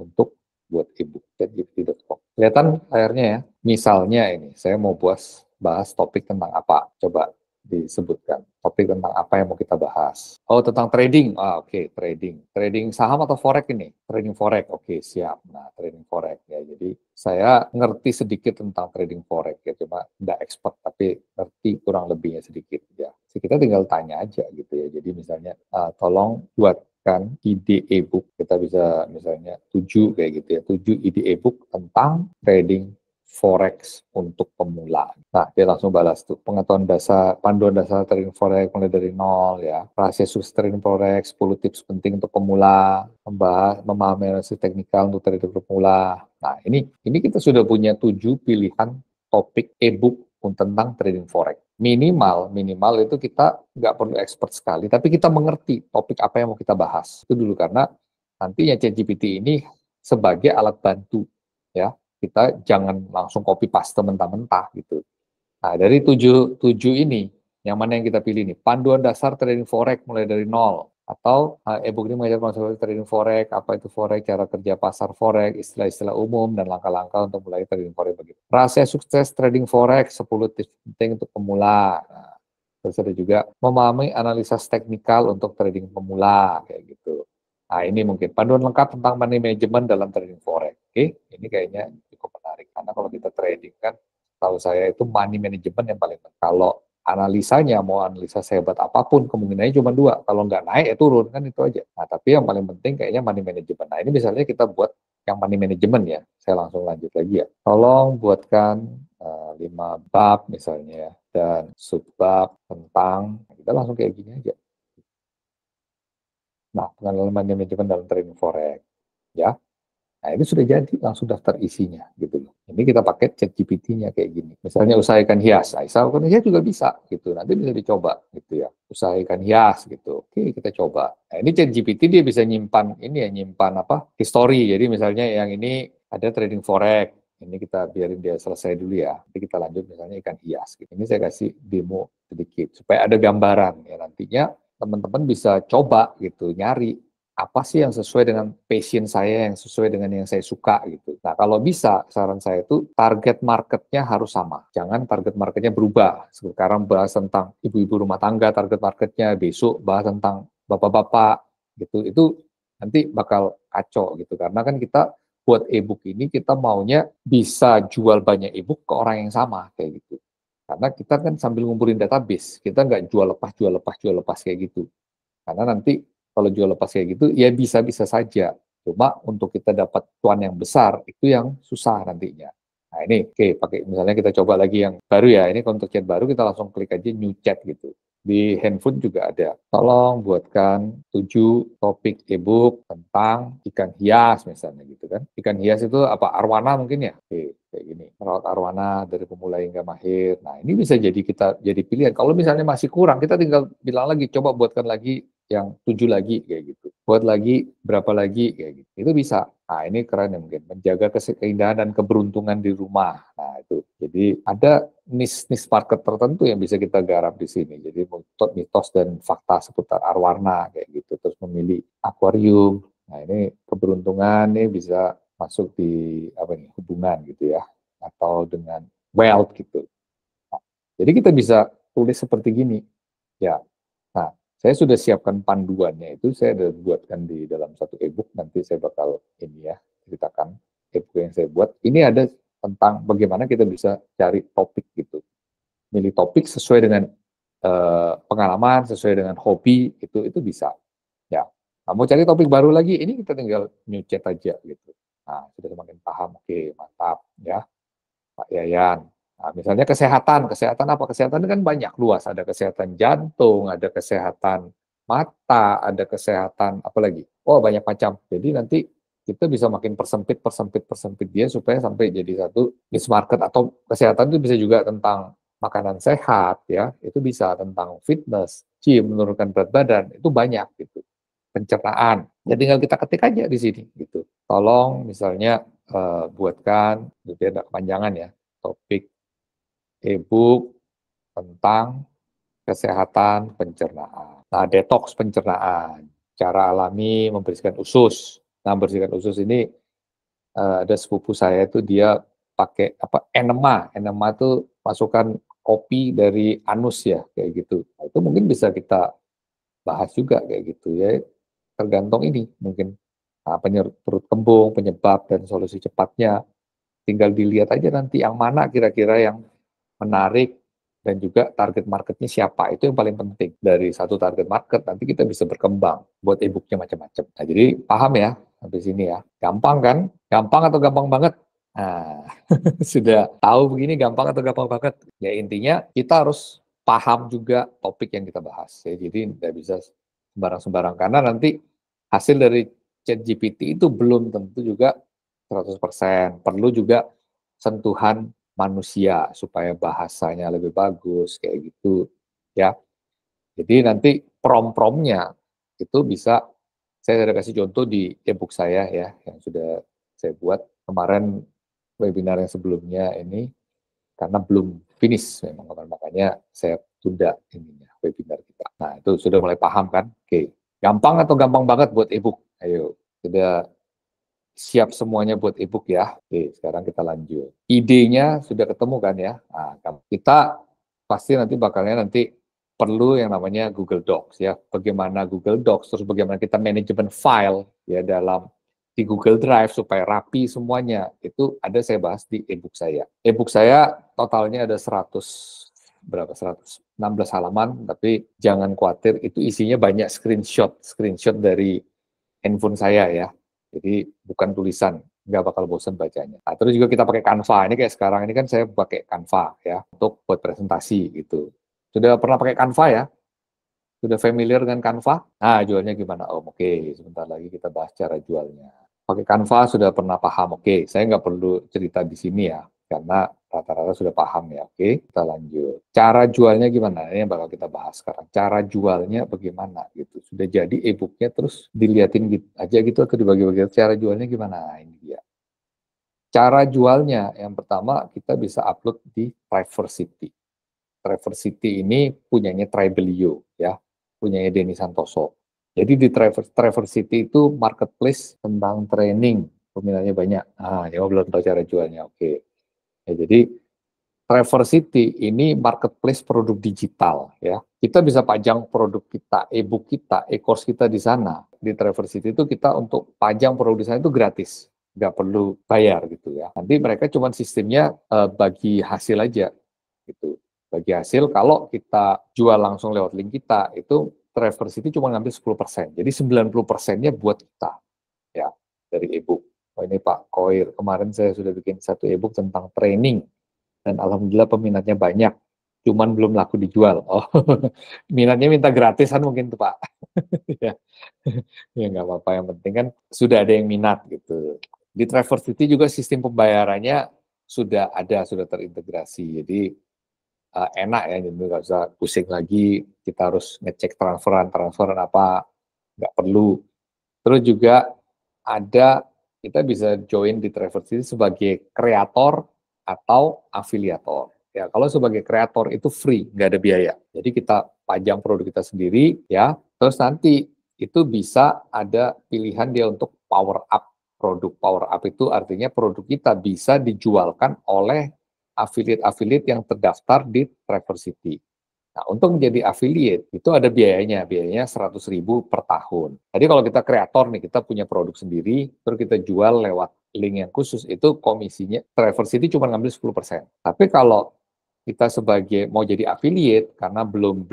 untuk buat e-book chatgpt.com. Kelihatan layarnya ya. Misalnya ini, saya mau bahas topik tentang apa? Coba disebutkan. Topik tentang apa yang mau kita bahas. Oh, tentang trading. Oke, trading. Trading saham atau forex ini? Trading forex. Oke, siap. Nah, trading forex ya. Jadi saya ngerti sedikit tentang trading forex ya, cuma nggak expert tapi ngerti kurang lebihnya sedikit ya. Jadi kita tinggal tanya aja gitu ya. Jadi misalnya tolong buat kan ide e-book, kita bisa misalnya 7 kayak gitu ya, 7 ide e-book tentang trading forex untuk pemula. Nah, dia langsung balas tuh, pengetahuan dasar, panduan dasar trading forex mulai dari nol ya, rahasia sukses trading forex, 10 tips penting untuk pemula, memahami analisis teknikal untuk trading pemula. Nah, ini kita sudah punya 7 pilihan topik e-book tentang trading forex. Minimal itu kita nggak perlu expert sekali, tapi kita mengerti topik apa yang mau kita bahas. Itu dulu, karena nantinya ChatGPT ini sebagai alat bantu ya. Kita jangan langsung copy paste mentah-mentah gitu. Nah, dari tujuh ini, yang mana yang kita pilih nih? Panduan dasar trading forex mulai dari nol. Atau e-book ini mengajar konsep trading forex, apa itu forex, cara kerja pasar forex, istilah-istilah umum, dan langkah-langkah untuk mulai trading forex begitu. Rahasia sukses trading forex, 10 tips penting untuk pemula. Nah, terus ada juga memahami analisa teknikal untuk trading pemula, kayak gitu. Nah, ini mungkin panduan lengkap tentang money management dalam trading forex. Oke, ini kayaknya cukup menarik. Karena kalau kita trading kan setahu saya itu money management yang paling penting. Kalau analisanya, mau analisa sehebat apapun, kemungkinannya cuma dua. Kalau nggak naik, ya turun, kan itu aja. Nah, tapi yang paling penting kayaknya money management. Nah, ini misalnya kita buat yang money management ya. Saya langsung lanjut lagi ya. Tolong buatkan 5 bab misalnya ya, dan subbab tentang, kita langsung kayak gini aja. Nah, pengenalan money management dalam trading forex. Ya, nah, ini sudah jadi, langsung daftar isinya gitu loh. Ini kita pakai ChatGPT-nya kayak gini. Misalnya usaha ikan hias. Nah, usaha ikan hias juga bisa gitu. Nanti bisa dicoba gitu ya. Usaha ikan hias gitu. Oke, kita coba. Nah, ini ChatGPT dia bisa nyimpan ini ya, nyimpan apa? History. Jadi misalnya yang ini ada trading forex. Ini kita biarin dia selesai dulu ya. Nanti kita lanjut misalnya ikan hias. Gitu. Ini saya kasih demo sedikit supaya ada gambaran ya, nantinya teman-teman bisa coba gitu, nyari apa sih yang sesuai dengan passion saya, yang sesuai dengan yang saya suka gitu. Nah, kalau bisa, saran saya itu target marketnya harus sama. Jangan target marketnya berubah. Sekarang bahas tentang ibu-ibu rumah tangga, target marketnya besok bahas tentang bapak-bapak gitu. Itu nanti bakal kacau gitu. Karena kan kita buat e-book ini, kita maunya bisa jual banyak e-book ke orang yang sama kayak gitu. Karena kita kan sambil ngumpulin database, kita nggak jual lepas, jual lepas, jual lepas kayak gitu. Karena nanti kalau jual lepas kayak gitu, ya bisa-bisa saja. Cuma untuk kita dapat cuan yang besar, itu yang susah nantinya. Nah ini, oke, pakai misalnya kita coba lagi yang baru ya. Ini untuk chat baru, kita langsung klik aja new chat gitu. Di handphone juga ada. Tolong buatkan 7 topik e-book tentang ikan hias misalnya gitu kan. Ikan hias itu apa? Arwana mungkin ya? Oke, kayak gini. Merawat arwana dari pemula hingga mahir. Nah, ini bisa jadi kita jadi pilihan. Kalau misalnya masih kurang, kita tinggal bilang lagi, coba buatkan lagi yang 7 lagi kayak gitu. Buat lagi berapa lagi kayak gitu. Itu bisa. Nah, ini keren ya mungkin. Menjaga keindahan dan keberuntungan di rumah. Nah, itu. Jadi ada niche market tertentu yang bisa kita garap di sini. Jadi mitos dan fakta seputar arwana kayak gitu. Terus memilih akuarium. Nah, ini keberuntungan nih bisa masuk di apa nih, hubungan gitu ya. Atau dengan wealth gitu. Nah, jadi kita bisa tulis seperti gini. Ya. Nah, saya sudah siapkan panduannya itu, saya sudah buatkan di dalam satu e-book, nanti saya bakal ini ya, ceritakan e-book yang saya buat. Ini ada tentang bagaimana kita bisa cari topik gitu. Milih topik sesuai dengan pengalaman, sesuai dengan hobi, itu bisa. Ya, nah, mau cari topik baru lagi, ini kita tinggal new chat aja gitu. Nah, sudah semakin paham, oke, mantap ya. Pak Yayan. Nah, misalnya kesehatan, kesehatan apa? Kesehatan kan banyak luas, ada kesehatan jantung, ada kesehatan mata, ada kesehatan apa lagi? Oh, banyak macam. Jadi nanti kita bisa makin persempit, persempit, persempit dia supaya sampai jadi satu niche market. Atau kesehatan itu bisa juga tentang makanan sehat ya, itu bisa tentang fitness, gym, menurunkan berat badan, itu banyak gitu. Pencernaan. Ya tinggal kita ketik aja di sini gitu. Tolong misalnya buatkan, gitu ya, tidak kepanjangan ya, topik e-book tentang kesehatan pencernaan. Nah, detox pencernaan, cara alami membersihkan usus. Nah, membersihkan usus ini ada sepupu saya itu dia pakai apa, enema. Enema itu masukkan kopi dari anus ya, kayak gitu. Nah, itu mungkin bisa kita bahas juga kayak gitu ya. Tergantung ini mungkin perut kembung, penyebab dan solusi cepatnya. Tinggal dilihat aja nanti yang mana kira-kira yang menarik dan juga target marketnya siapa. Itu yang paling penting. Dari satu target market nanti kita bisa berkembang buat e-booknya macam-macam. Nah, jadi paham ya sampai sini ya. Gampang kan? Gampang atau gampang banget? Nah, sudah tahu begini gampang atau gampang banget? Ya intinya kita harus paham juga topik yang kita bahas. Ya, jadi tidak bisa sembarang-sembarang. Karena nanti hasil dari ChatGPT itu belum tentu juga 100%. Perlu juga sentuhan manusia supaya bahasanya lebih bagus kayak gitu ya. Jadi nanti prom-promnya itu bisa saya ada kasih contoh di e-book saya ya yang sudah saya buat kemarin, webinar yang sebelumnya ini karena belum finish memang, makanya saya tunda ininya webinar kita. Nah, itu sudah mulai paham kan? Oke. Gampang atau gampang banget buat e-book? Ayo, sudah siap semuanya buat e-book ya. Oke, sekarang kita lanjut. Idenya sudah ketemu kan ya? Nah, kita pasti nanti perlu yang namanya Google Docs ya. Bagaimana Google Docs, terus bagaimana kita manajemen file ya dalam di Google Drive supaya rapi semuanya. Itu ada saya bahas di e-book saya. E-book saya totalnya ada 116 halaman, tapi jangan khawatir, itu isinya banyak screenshot dari handphone saya ya. Jadi bukan tulisan, nggak bakal bosan bacanya. Nah, terus juga kita pakai Canva. Ini kayak sekarang ini kan saya pakai Canva ya untuk buat presentasi gitu. Sudah pernah pakai Canva ya? Sudah familiar dengan Canva? Nah, jualnya gimana? Oh, oke. Sebentar lagi kita bahas cara jualnya. Pakai Canva sudah pernah paham? Oke, saya nggak perlu cerita di sini ya, karena rata-rata sudah paham ya. Oke, kita lanjut. Cara jualnya gimana? Ini yang bakal kita bahas sekarang. Cara jualnya bagaimana gitu. Sudah jadi e-booknya terus diliatin gitu, aja gitu atau dibagi-bagi. Cara jualnya gimana? Nah, ini dia. Cara jualnya yang pertama kita bisa upload di Triversity. Triversity ini punyanya Tribelio ya, punyanya Denny Santoso. Jadi di Triversity itu marketplace tentang training, peminatnya banyak. Nah, ya belum tahu cara jualnya. Oke. Ya, jadi Triversity ini marketplace produk digital ya. Kita bisa pajang produk kita, e-book kita, e-course kita di sana. Di Triversity itu kita untuk pajang produk di sana itu gratis, nggak perlu bayar gitu ya. Nanti mereka cuma sistemnya bagi hasil aja gitu. Bagi hasil kalau kita jual langsung lewat link kita itu Triversity cuma ngambil 10%. Jadi 90%-nya buat kita ya dari e-book. Oh ini Pak Koir, kemarin saya sudah bikin satu e-book tentang training dan alhamdulillah peminatnya banyak. Cuman belum laku dijual. Oh, minatnya minta gratisan mungkin tuh Pak. ya, ya nggak apa-apa. Yang penting kan sudah ada yang minat gitu. Di Triversity juga sistem pembayarannya sudah ada, sudah terintegrasi. Jadi enak ya, jadi nggak usah pusing lagi. Kita harus ngecek transferan apa, nggak perlu. Terus juga ada, kita bisa join di Triversity sebagai kreator atau afiliator. Ya, kalau sebagai kreator itu free, nggak ada biaya. Jadi kita pajang produk kita sendiri, ya. Terus nanti itu bisa ada pilihan dia untuk power up produk. Power up itu artinya produk kita bisa dijualkan oleh affiliate-affiliate yang terdaftar di Triversity. Nah, untuk menjadi affiliate itu ada biayanya 100.000 per tahun. Jadi kalau kita kreator nih, kita punya produk sendiri, terus kita jual lewat link yang khusus, itu komisinya Triversity cuma ngambil 10%. Tapi kalau kita sebagai mau jadi affiliate karena belum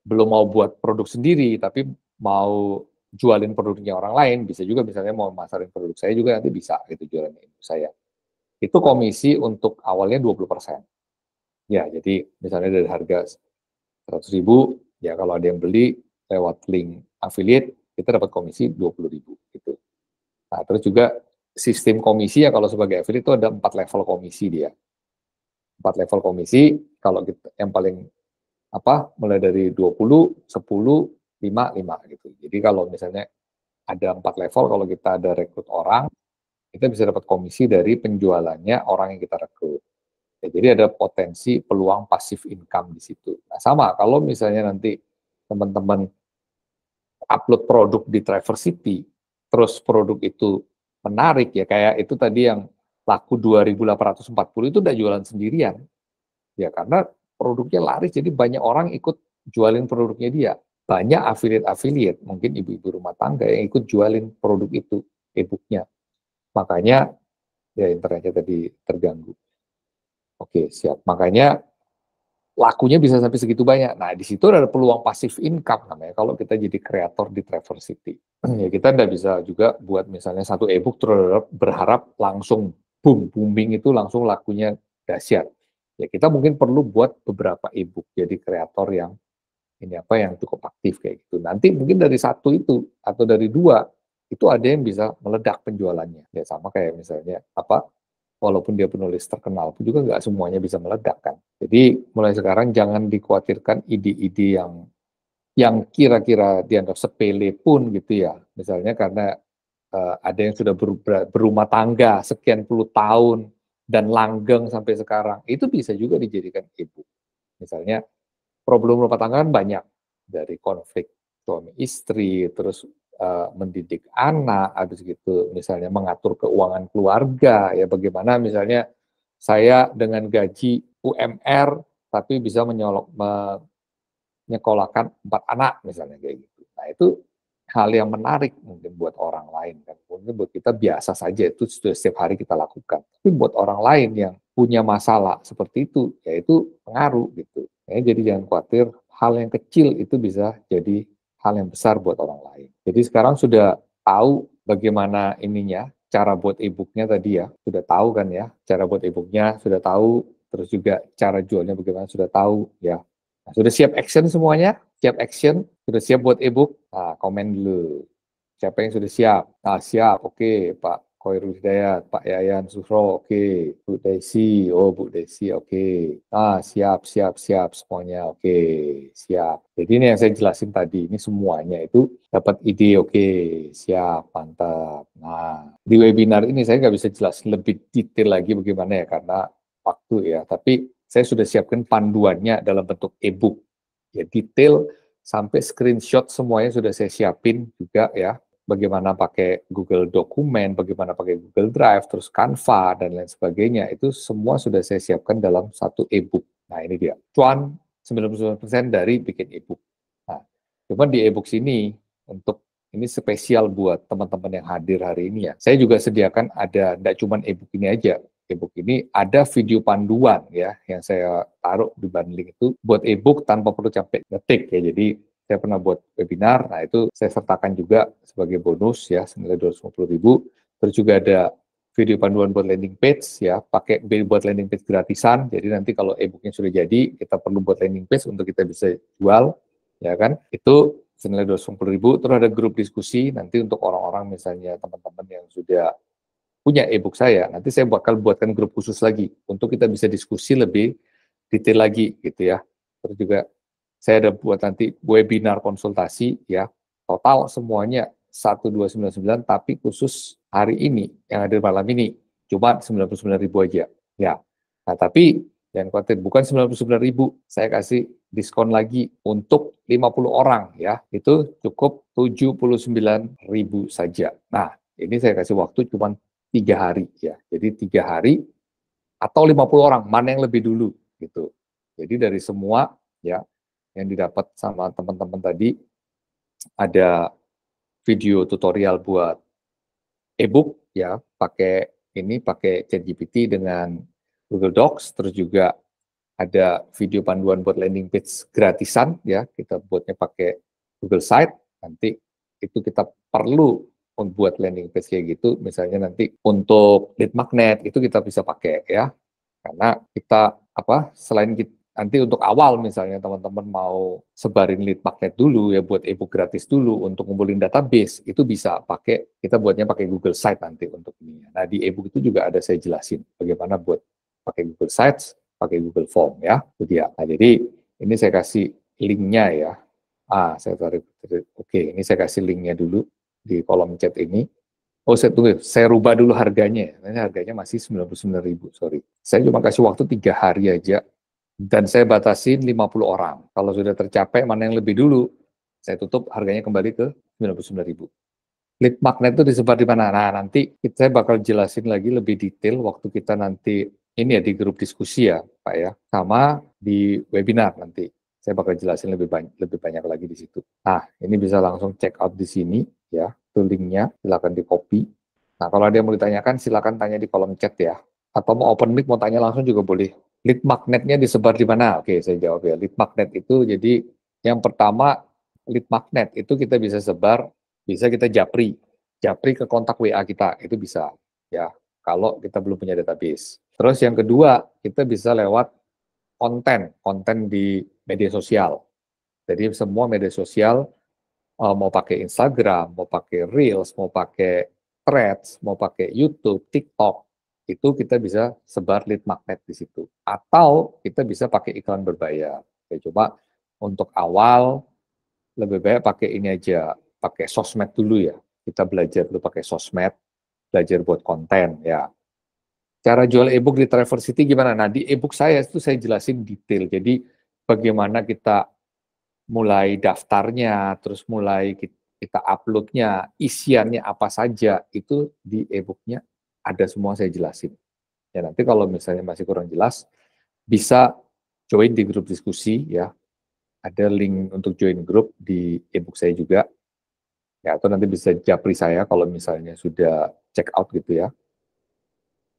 mau buat produk sendiri, tapi mau jualin produknya orang lain, bisa juga misalnya mau masarin produk saya juga nanti bisa gitu jualan saya. Itu komisi untuk awalnya 20%. Ya, jadi misalnya dari harga 100.000, ya kalau ada yang beli lewat link affiliate, kita dapat komisi 20.000 gitu. Nah, terus juga sistem komisi ya kalau sebagai affiliate itu ada 4 level komisi dia. 4 level komisi, kalau kita yang paling mulai dari 20, 10, 5, 5 gitu. Jadi kalau misalnya ada 4 level, kalau kita ada rekrut orang, kita bisa dapat komisi dari penjualannya orang yang kita rekrut. Ya, jadi ada potensi peluang passive income di situ. Nah, sama kalau misalnya nanti teman-teman upload produk di Triversity, terus produk itu menarik ya, kayak itu tadi yang laku 2.840 itu udah jualan sendirian. Ya karena produknya laris, jadi banyak orang ikut jualin produknya dia. Banyak affiliate-affiliate, mungkin ibu-ibu rumah tangga yang ikut jualin produk itu, e-booknya. Makanya ya internetnya tadi terganggu. Oke, siap. Makanya lakunya bisa sampai segitu banyak. Nah, di situ ada peluang passive income namanya kalau kita jadi kreator di Triversity. Ya, kita nggak bisa juga buat misalnya satu e-book terus berharap langsung booming itu langsung lakunya dahsyat. Ya, kita mungkin perlu buat beberapa e-book jadi kreator yang yang cukup aktif kayak gitu. Nanti mungkin dari satu itu atau dari dua itu ada yang bisa meledak penjualannya. Ya sama kayak misalnya walaupun dia penulis terkenal pun juga nggak semuanya bisa meledak kan. Jadi mulai sekarang jangan dikhawatirkan ide-ide yang kira-kira dianggap sepele pun gitu ya. Misalnya karena ada yang sudah berumah tangga sekian puluh tahun dan langgeng sampai sekarang, itu bisa juga dijadikan e-book. Misalnya problem rumah tangga kan banyak, dari konflik suami istri, terus mendidik anak, habis gitu misalnya mengatur keuangan keluarga, ya bagaimana misalnya saya dengan gaji UMR tapi bisa menyekolahkan 4 anak misalnya kayak gitu. Nah itu hal yang menarik mungkin buat orang lain kan, mungkin buat kita biasa saja itu sudah setiap hari kita lakukan. Tapi buat orang lain yang punya masalah seperti itu, ya itu pengaruh gitu. Ya, jadi jangan khawatir, hal yang kecil itu bisa jadi hal yang besar buat orang lain. Jadi sekarang sudah tahu bagaimana ininya, cara buat e-book-nya tadi ya, sudah tahu kan ya, cara buat e-book-nya sudah tahu, terus juga cara jualnya bagaimana sudah tahu ya. Nah, sudah siap action semuanya? Siap action? Sudah siap buat e-book? Nah, komen dulu. Siapa yang sudah siap? Ah, siap, oke, Pak Khairul Hidayat, Pak Yayan Susro, oke, Bu Desi, oh Bu Desi, oke. Ah, siap, siap, siap semuanya, oke, siap. Jadi ini yang saya jelasin tadi, ini semuanya itu dapat ide, oke, siap, mantap. Nah, di webinar ini saya nggak bisa jelasin lebih detail lagi bagaimana ya, karena waktu ya, tapi saya sudah siapkan panduannya dalam bentuk e-book. Ya, detail sampai screenshot semuanya sudah saya siapin juga ya, bagaimana pakai Google Dokumen, bagaimana pakai Google Drive, terus Canva, dan lain sebagainya, itu semua sudah saya siapkan dalam satu e-book. Nah, ini dia. Cuan 99% dari bikin e-book. Nah, cuma di e-book sini, untuk ini spesial buat teman-teman yang hadir hari ini ya. Saya juga sediakan ada, tidak cuma e-book ini aja. E-book ini ada video panduan ya, yang saya taruh di bundling itu buat e-book tanpa perlu capek ngetik ya. Jadi saya pernah buat webinar, nah itu saya sertakan juga sebagai bonus ya, senilai 250.000. Terus juga ada video panduan buat landing page ya, pakai buat landing page gratisan. Jadi nanti kalau e-booknya sudah jadi, kita perlu buat landing page untuk kita bisa jual, ya kan? Itu senilai 250.000. Terus ada grup diskusi nanti untuk orang-orang misalnya teman-teman yang sudah punya e-book saya, nanti saya bakal buatkan grup khusus lagi untuk kita bisa diskusi lebih detail lagi gitu ya. Terus juga saya ada buat nanti webinar konsultasi ya, total semuanya 1299, tapi khusus hari ini yang ada malam ini cuma 99.000 aja ya. Nah, tapi yang khawatir bukan 99.000, saya kasih diskon lagi untuk 50 orang ya, itu cukup 79.000 saja. Nah, ini saya kasih waktu cuma 3 hari ya, jadi 3 hari atau 50 orang, mana yang lebih dulu gitu. Jadi dari semua ya yang didapat sama teman-teman tadi, ada video tutorial buat e-book ya, pakai ChatGPT dengan Google Docs, terus juga ada video panduan buat landing page gratisan ya, kita buatnya pakai Google Site. Nanti itu kita perlu membuat landing page kayak gitu, misalnya nanti untuk lead magnet itu kita bisa pakai ya, karena kita selain kita, nanti untuk awal misalnya teman-teman mau sebarin lead magnet dulu ya, buat e-book gratis dulu untuk ngumpulin database, itu bisa pakai, kita buatnya pakai Google Site nanti untuk ini. Nah, di e-book itu juga ada saya jelasin bagaimana buat pakai Google Sites, pakai Google Form ya, itu dia. Nah, jadi ini saya kasih linknya ya. Saya tarik. Oke, ini saya kasih linknya dulu di kolom chat ini. Oh, saya rubah dulu harganya. Ini harganya masih 99.000, sorry. Saya cuma kasih waktu 3 hari aja, dan saya batasin 50 orang. Kalau sudah tercapai mana yang lebih dulu, saya tutup harganya kembali ke 99.000. Lead magnet itu disebar di mana? Nah, nanti saya bakal jelasin lagi lebih detail waktu kita nanti ini ya di grup diskusi ya, Pak ya, sama di webinar nanti. Saya bakal jelasin lebih banyak lagi di situ. Nah, ini bisa langsung check out di sini ya, itu linknya, silakan di copy. Nah, kalau ada yang mau ditanyakan, silakan tanya di kolom chat ya. Atau mau open mic, mau tanya langsung juga boleh. Lead magnetnya disebar di mana? Oke, saya jawab ya. Lead magnet itu jadi yang pertama, lead magnet itu kita bisa sebar, bisa kita japri ke kontak WA kita, itu bisa ya, kalau kita belum punya database. Terus yang kedua, kita bisa lewat konten di media sosial. Jadi semua media sosial, mau pakai Instagram, mau pakai Reels, mau pakai Threads, mau pakai YouTube, TikTok, itu kita bisa sebar lead magnet di situ. Atau kita bisa pakai iklan berbayar. Oke, coba untuk awal lebih baik pakai ini aja, pakai sosmed dulu ya. Kita belajar dulu pakai sosmed, belajar buat konten ya. Cara jual e-book di Travel City gimana? Nah, di e-book saya itu saya jelasin detail. Jadi bagaimana kita mulai daftarnya, terus mulai kita uploadnya, isiannya apa saja, itu di e-booknya ada semua saya jelasin. Ya, nanti kalau misalnya masih kurang jelas, bisa join di grup diskusi ya. Ada link untuk join grup di e-book saya juga. Ya, atau nanti bisa japri saya kalau misalnya sudah check out gitu ya.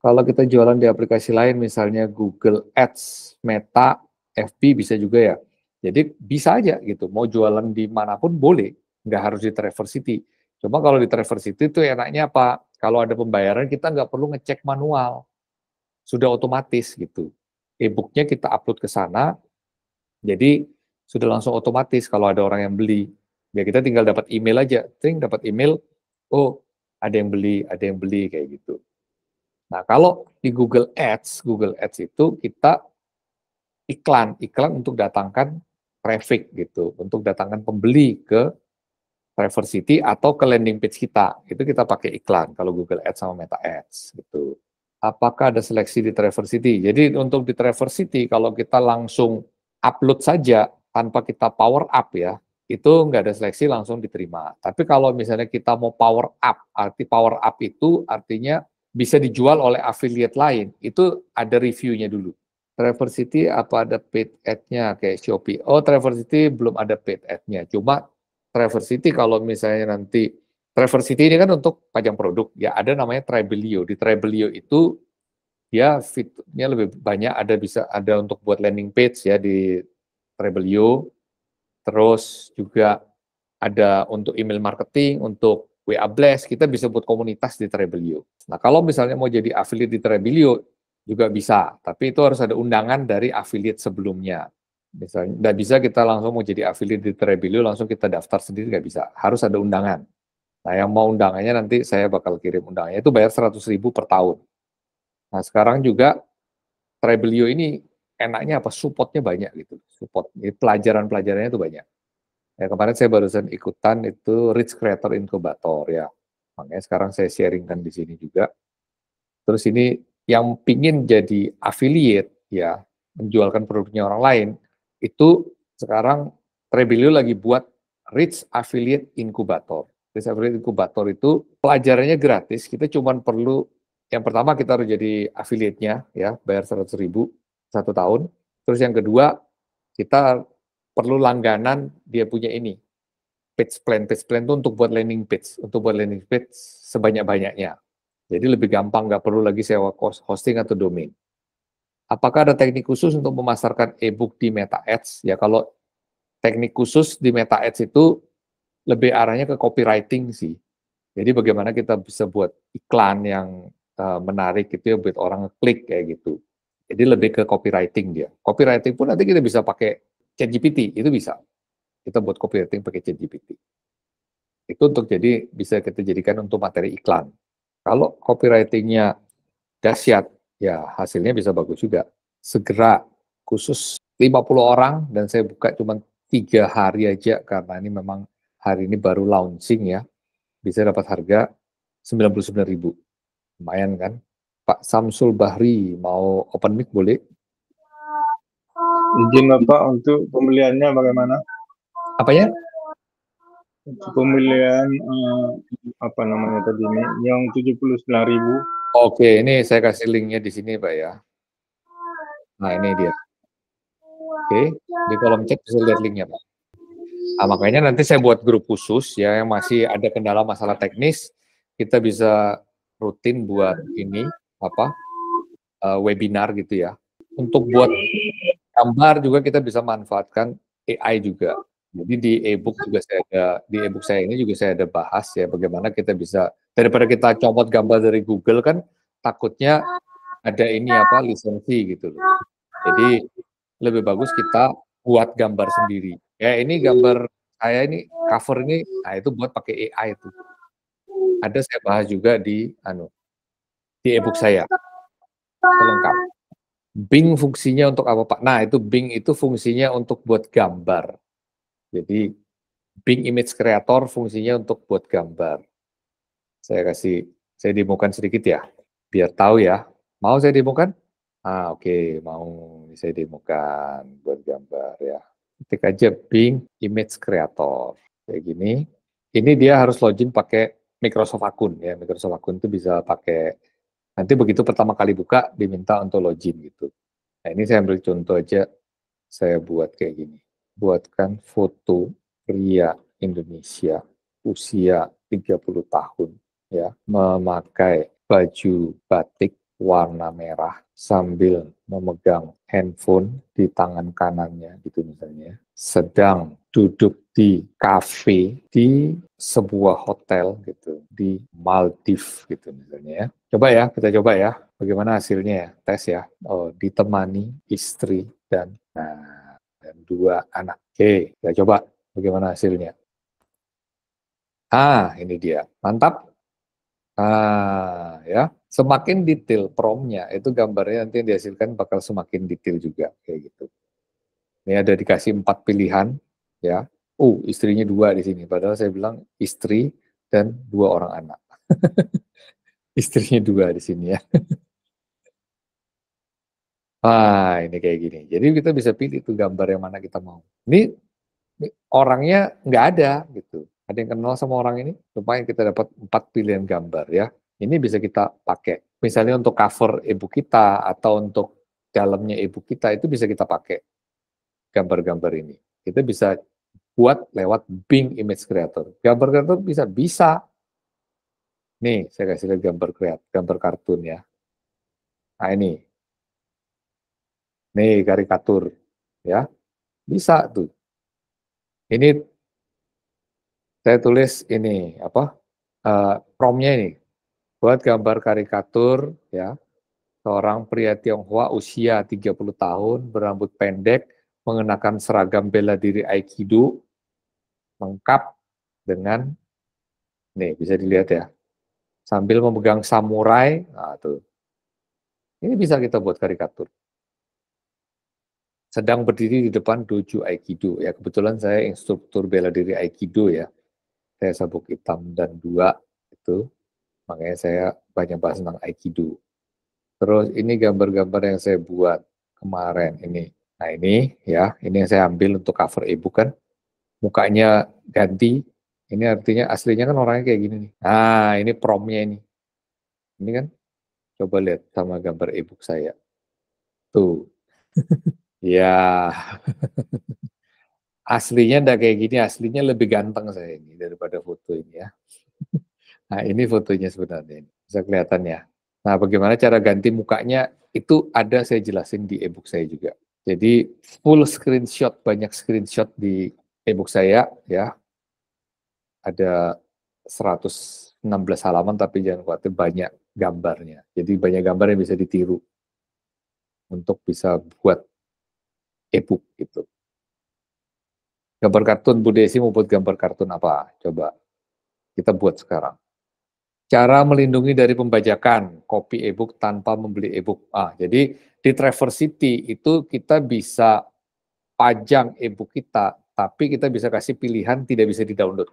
Kalau kita jualan di aplikasi lain, misalnya Google Ads, Meta, FB bisa juga ya. Jadi bisa aja gitu, mau jualan di manapun boleh, nggak harus di Traverse City. Cuma kalau di Traverse City itu enaknya apa? Kalau ada pembayaran kita nggak perlu ngecek manual, sudah otomatis gitu. E-booknya kita upload ke sana, jadi sudah langsung otomatis kalau ada orang yang beli. Ya kita tinggal dapat email aja, dapat email, oh ada yang beli kayak gitu. Nah, kalau di Google Ads itu kita iklan untuk datangkan traffic gitu, untuk datangkan pembeli ke Traverse City atau ke landing page kita. Itu kita pakai iklan kalau Google Ads sama Meta Ads gitu. Apakah ada seleksi di Traverse City? Jadi untuk di Traverse City kalau kita langsung upload saja tanpa kita power up ya, itu nggak ada seleksi langsung diterima. Tapi kalau misalnya kita mau power up, arti power up itu artinya bisa dijual oleh affiliate lain, itu ada reviewnya dulu. Traverse City apa ada paid ad-nya kayak Shopee? Oh, Traverse City belum ada paid ad-nya. Cuma Traverse City kalau misalnya nanti Traverse City ini kan untuk pajang produk, ya ada namanya Trebelio. Di Trebelio itu dia fiturnya lebih banyak, ada untuk buat landing page ya di Trebelio, terus juga ada untuk email marketing, untuk WA Blast, kita bisa buat komunitas di Trebelio. Nah, kalau misalnya mau jadi affiliate di Trebelio juga bisa, tapi itu harus ada undangan dari affiliate sebelumnya. Misalnya, nggak bisa kita langsung mau jadi affiliate di Trebelio, langsung kita daftar sendiri, nggak bisa. Harus ada undangan. Nah, yang mau undangannya nanti saya bakal kirim undangannya, itu bayar 100.000 per tahun. Nah, sekarang juga Trebelio ini enaknya apa? Supportnya banyak gitu. Support, pelajaran-pelajarannya itu banyak. Ya, kemarin saya barusan ikutan itu Rich Creator Incubator ya. Makanya sekarang saya sharingkan di sini juga. Terus ini yang pingin jadi affiliate ya, menjualkan produknya orang lain, itu sekarang Trebelio lagi buat Rich Affiliate Incubator. Rich Affiliate Incubator itu pelajarannya gratis, kita cuma perlu, yang pertama kita harus jadi affiliate-nya ya, bayar 100.000 1 tahun. Terus yang kedua, kita perlu langganan dia punya ini, page plan itu untuk buat landing page sebanyak-banyaknya. Jadi lebih gampang, nggak perlu lagi sewa hosting atau domain. Apakah ada teknik khusus untuk memasarkan e-book di Meta Ads? Ya kalau teknik khusus di Meta Ads itu lebih arahnya ke copywriting sih. Jadi bagaimana kita bisa buat iklan yang menarik gitu ya, buat orang ngeklik kayak gitu. Jadi lebih ke copywriting dia. Copywriting pun nanti kita bisa pakai ChatGPT, itu bisa. Kita buat copywriting pakai ChatGPT. Itu untuk jadi bisa kita jadikan untuk materi iklan. Kalau copywriting-nya dahsyat, ya hasilnya bisa bagus juga. Segera, khusus 50 orang, dan saya buka cuma 3 hari aja, karena ini memang hari ini baru launching ya, bisa dapat harga 99.000. Lumayan kan? Pak Samsul Bahri, mau open mic boleh? Izin Bapak untuk pembeliannya bagaimana? Apanya? Untuk pembelian apa namanya tadi ini yang 79.000. Oke, ini saya kasih linknya di sini Pak ya. Nah ini dia. Oke, di kolom chat bisa lihat linknya Pak. Nah, makanya nanti saya buat grup khusus ya yang masih ada kendala masalah teknis, kita bisa rutin buat ini apa webinar gitu ya. Untuk buat gambar juga kita bisa manfaatkan AI juga. Jadi di e-book juga di e-book saya ini juga saya ada bahas ya bagaimana kita bisa, daripada kita comot gambar dari Google kan takutnya ada ini apa lisensi gitu loh. Jadi lebih bagus kita buat gambar sendiri. Ya ini gambar saya ini cover ini, nah itu buat pakai AI itu. Ada saya bahas juga di e-book saya. Lengkap. Bing fungsinya untuk apa Pak? Nah itu Bing itu fungsinya untuk buat gambar. Jadi Bing Image Creator fungsinya untuk buat gambar. Saya demokan sedikit ya, biar tahu ya. Mau saya demokan? Oke, mau saya demokan buat gambar ya. Ketik aja Bing Image Creator. Kayak gini. Ini dia harus login pakai Microsoft akun ya. Microsoft akun itu bisa pakai, nanti begitu pertama kali buka diminta untuk login gitu. Nah, ini saya ambil contoh aja, saya buat kayak gini. Buatkan foto pria Indonesia usia 30 tahun ya, memakai baju batik warna merah sambil memegang handphone di tangan kanannya gitu misalnya, sedang duduk di kafe di sebuah hotel gitu di Maldives gitu misalnya ya. Coba ya, kita coba ya. Bagaimana hasilnya ya? Tes ya. Oh, ditemani istri dan 2 anak. Oke, kita coba bagaimana hasilnya. Ini dia. Mantap. Ya. Semakin detail promnya, itu gambarnya nanti yang dihasilkan bakal semakin detail juga kayak gitu. Ini ada dikasih 4 pilihan, ya. Istrinya 2 di sini. Padahal saya bilang istri dan 2 orang anak. Istrinya 2 di sini ya. Ini kayak gini. Jadi kita bisa pilih tuh gambar yang mana kita mau. Ini orangnya nggak ada gitu. Ada yang kenal sama orang ini? Supaya kita dapat 4 pilihan gambar ya. Ini bisa kita pakai. Misalnya untuk cover e-book kita atau untuk dalamnya e-book kita itu bisa kita pakai gambar-gambar ini. Kita bisa buat lewat Bing Image Creator. Gambar creator bisa. Nih, saya kasih lihat gambar kartun ya. Nah ini, nih karikatur ya. Bisa tuh. Ini saya tulis ini apa? Promnya ini buat gambar karikatur ya. Seorang pria Tionghoa usia 30 tahun, berambut pendek, mengenakan seragam bela diri Aikido, lengkap dengan, nih bisa dilihat ya, sambil memegang samurai, tuh. Ini bisa kita buat karikatur. Sedang berdiri di depan dojo Aikido, ya kebetulan saya instruktur bela diri Aikido ya, saya sabuk hitam dan 2, itu, makanya saya banyak bahas tentang Aikido. Terus ini gambar-gambar yang saya buat kemarin ini. Nah ini ya, ini yang saya ambil untuk cover e-book kan. Mukanya ganti. Ini artinya aslinya kan orangnya kayak gini nih. Nah ini promnya ini. Ini kan coba lihat sama gambar e-book saya. Tuh. Ya, aslinya enggak kayak gini. Aslinya lebih ganteng saya ini daripada foto ini ya. Nah ini fotonya sebenarnya. Bisa kelihatan ya. Nah bagaimana cara ganti mukanya itu ada saya jelasin di e-book saya juga. Jadi full screenshot, banyak screenshot di e-book saya ya. Ada 116 halaman tapi jangan khawatir banyak gambarnya. Jadi banyak gambar yang bisa ditiru untuk bisa buat e-book gitu. Gambar kartun Bu Desi mau buat gambar kartun apa? Coba kita buat sekarang. Cara melindungi dari pembajakan, copy e-book tanpa membeli e-book. Jadi di Traversity itu kita bisa pajang e-book kita, tapi kita bisa kasih pilihan tidak bisa di-download.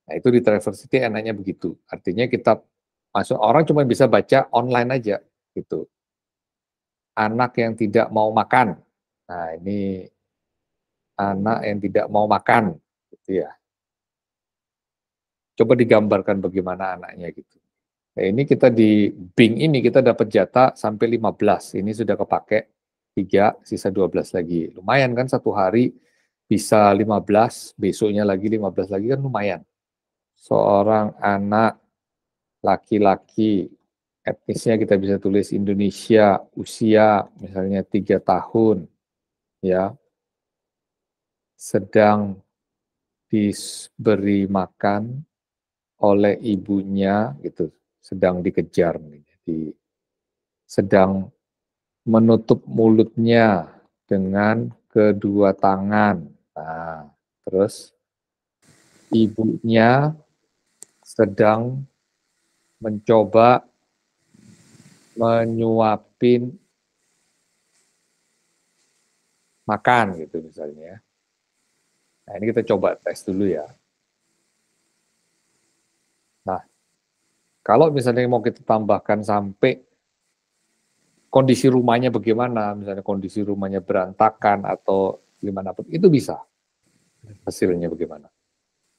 Nah itu di Traversity enaknya begitu. Artinya kita masuk, orang cuma bisa baca online aja gitu. Anak yang tidak mau makan. Nah ini anak yang tidak mau makan, gitu ya. Coba digambarkan bagaimana anaknya gitu. Nah, ini kita di Bing ini kita dapat jatah sampai 15. Ini sudah kepake 3, sisa 12 lagi. Lumayan kan satu hari bisa 15, besoknya lagi 15 lagi kan lumayan. Seorang anak laki-laki, etnisnya kita bisa tulis Indonesia, usia misalnya 3 tahun, ya, sedang diberi makan oleh ibunya gitu, sedang dikejar, jadi sedang menutup mulutnya dengan kedua tangan. Nah, terus ibunya sedang mencoba menyuapin makan gitu misalnya. Nah, ini kita coba tes dulu ya. Nah, kalau misalnya mau kita tambahkan sampai kondisi rumahnya bagaimana, misalnya kondisi rumahnya berantakan atau gimana pun, itu bisa. Hasilnya bagaimana.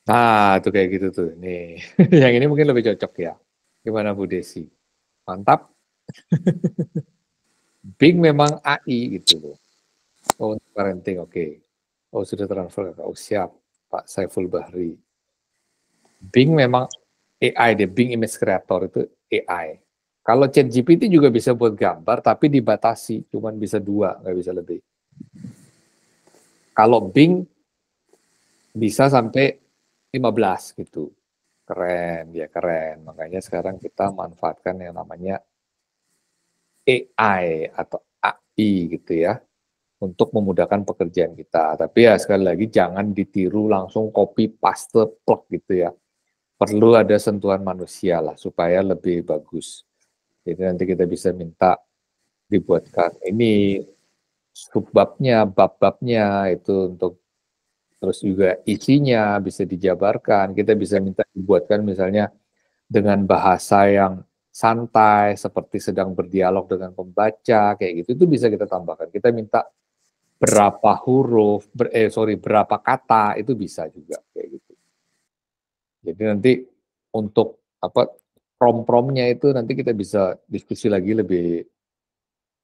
Nah, itu kayak gitu tuh. Nih, yang ini mungkin lebih cocok ya. Gimana Bu Desi? Mantap. Bing memang AI gitu loh. Oh, untuk parenting, oke. Oh, sudah transfer. Oh, siap. Pak Saiful Bahri. Bing memang AI deh. Bing Image Creator itu AI. Kalau ChatGPT juga bisa buat gambar, tapi dibatasi, cuman bisa 2, nggak bisa lebih. Kalau Bing bisa sampai 15 gitu. Keren, ya keren. Makanya sekarang kita manfaatkan yang namanya AI atau AI gitu ya, untuk memudahkan pekerjaan kita. Tapi ya sekali lagi jangan ditiru langsung copy paste plug gitu ya. Perlu ada sentuhan manusia lah supaya lebih bagus. Jadi nanti kita bisa minta dibuatkan ini subbabnya, bab-babnya itu untuk, terus juga isinya bisa dijabarkan. Kita bisa minta dibuatkan misalnya dengan bahasa yang santai seperti sedang berdialog dengan pembaca kayak gitu, itu bisa kita tambahkan. Kita minta berapa huruf, berapa kata, itu bisa juga kayak gitu. Jadi nanti untuk apa prom-promnya itu nanti kita bisa diskusi lagi lebih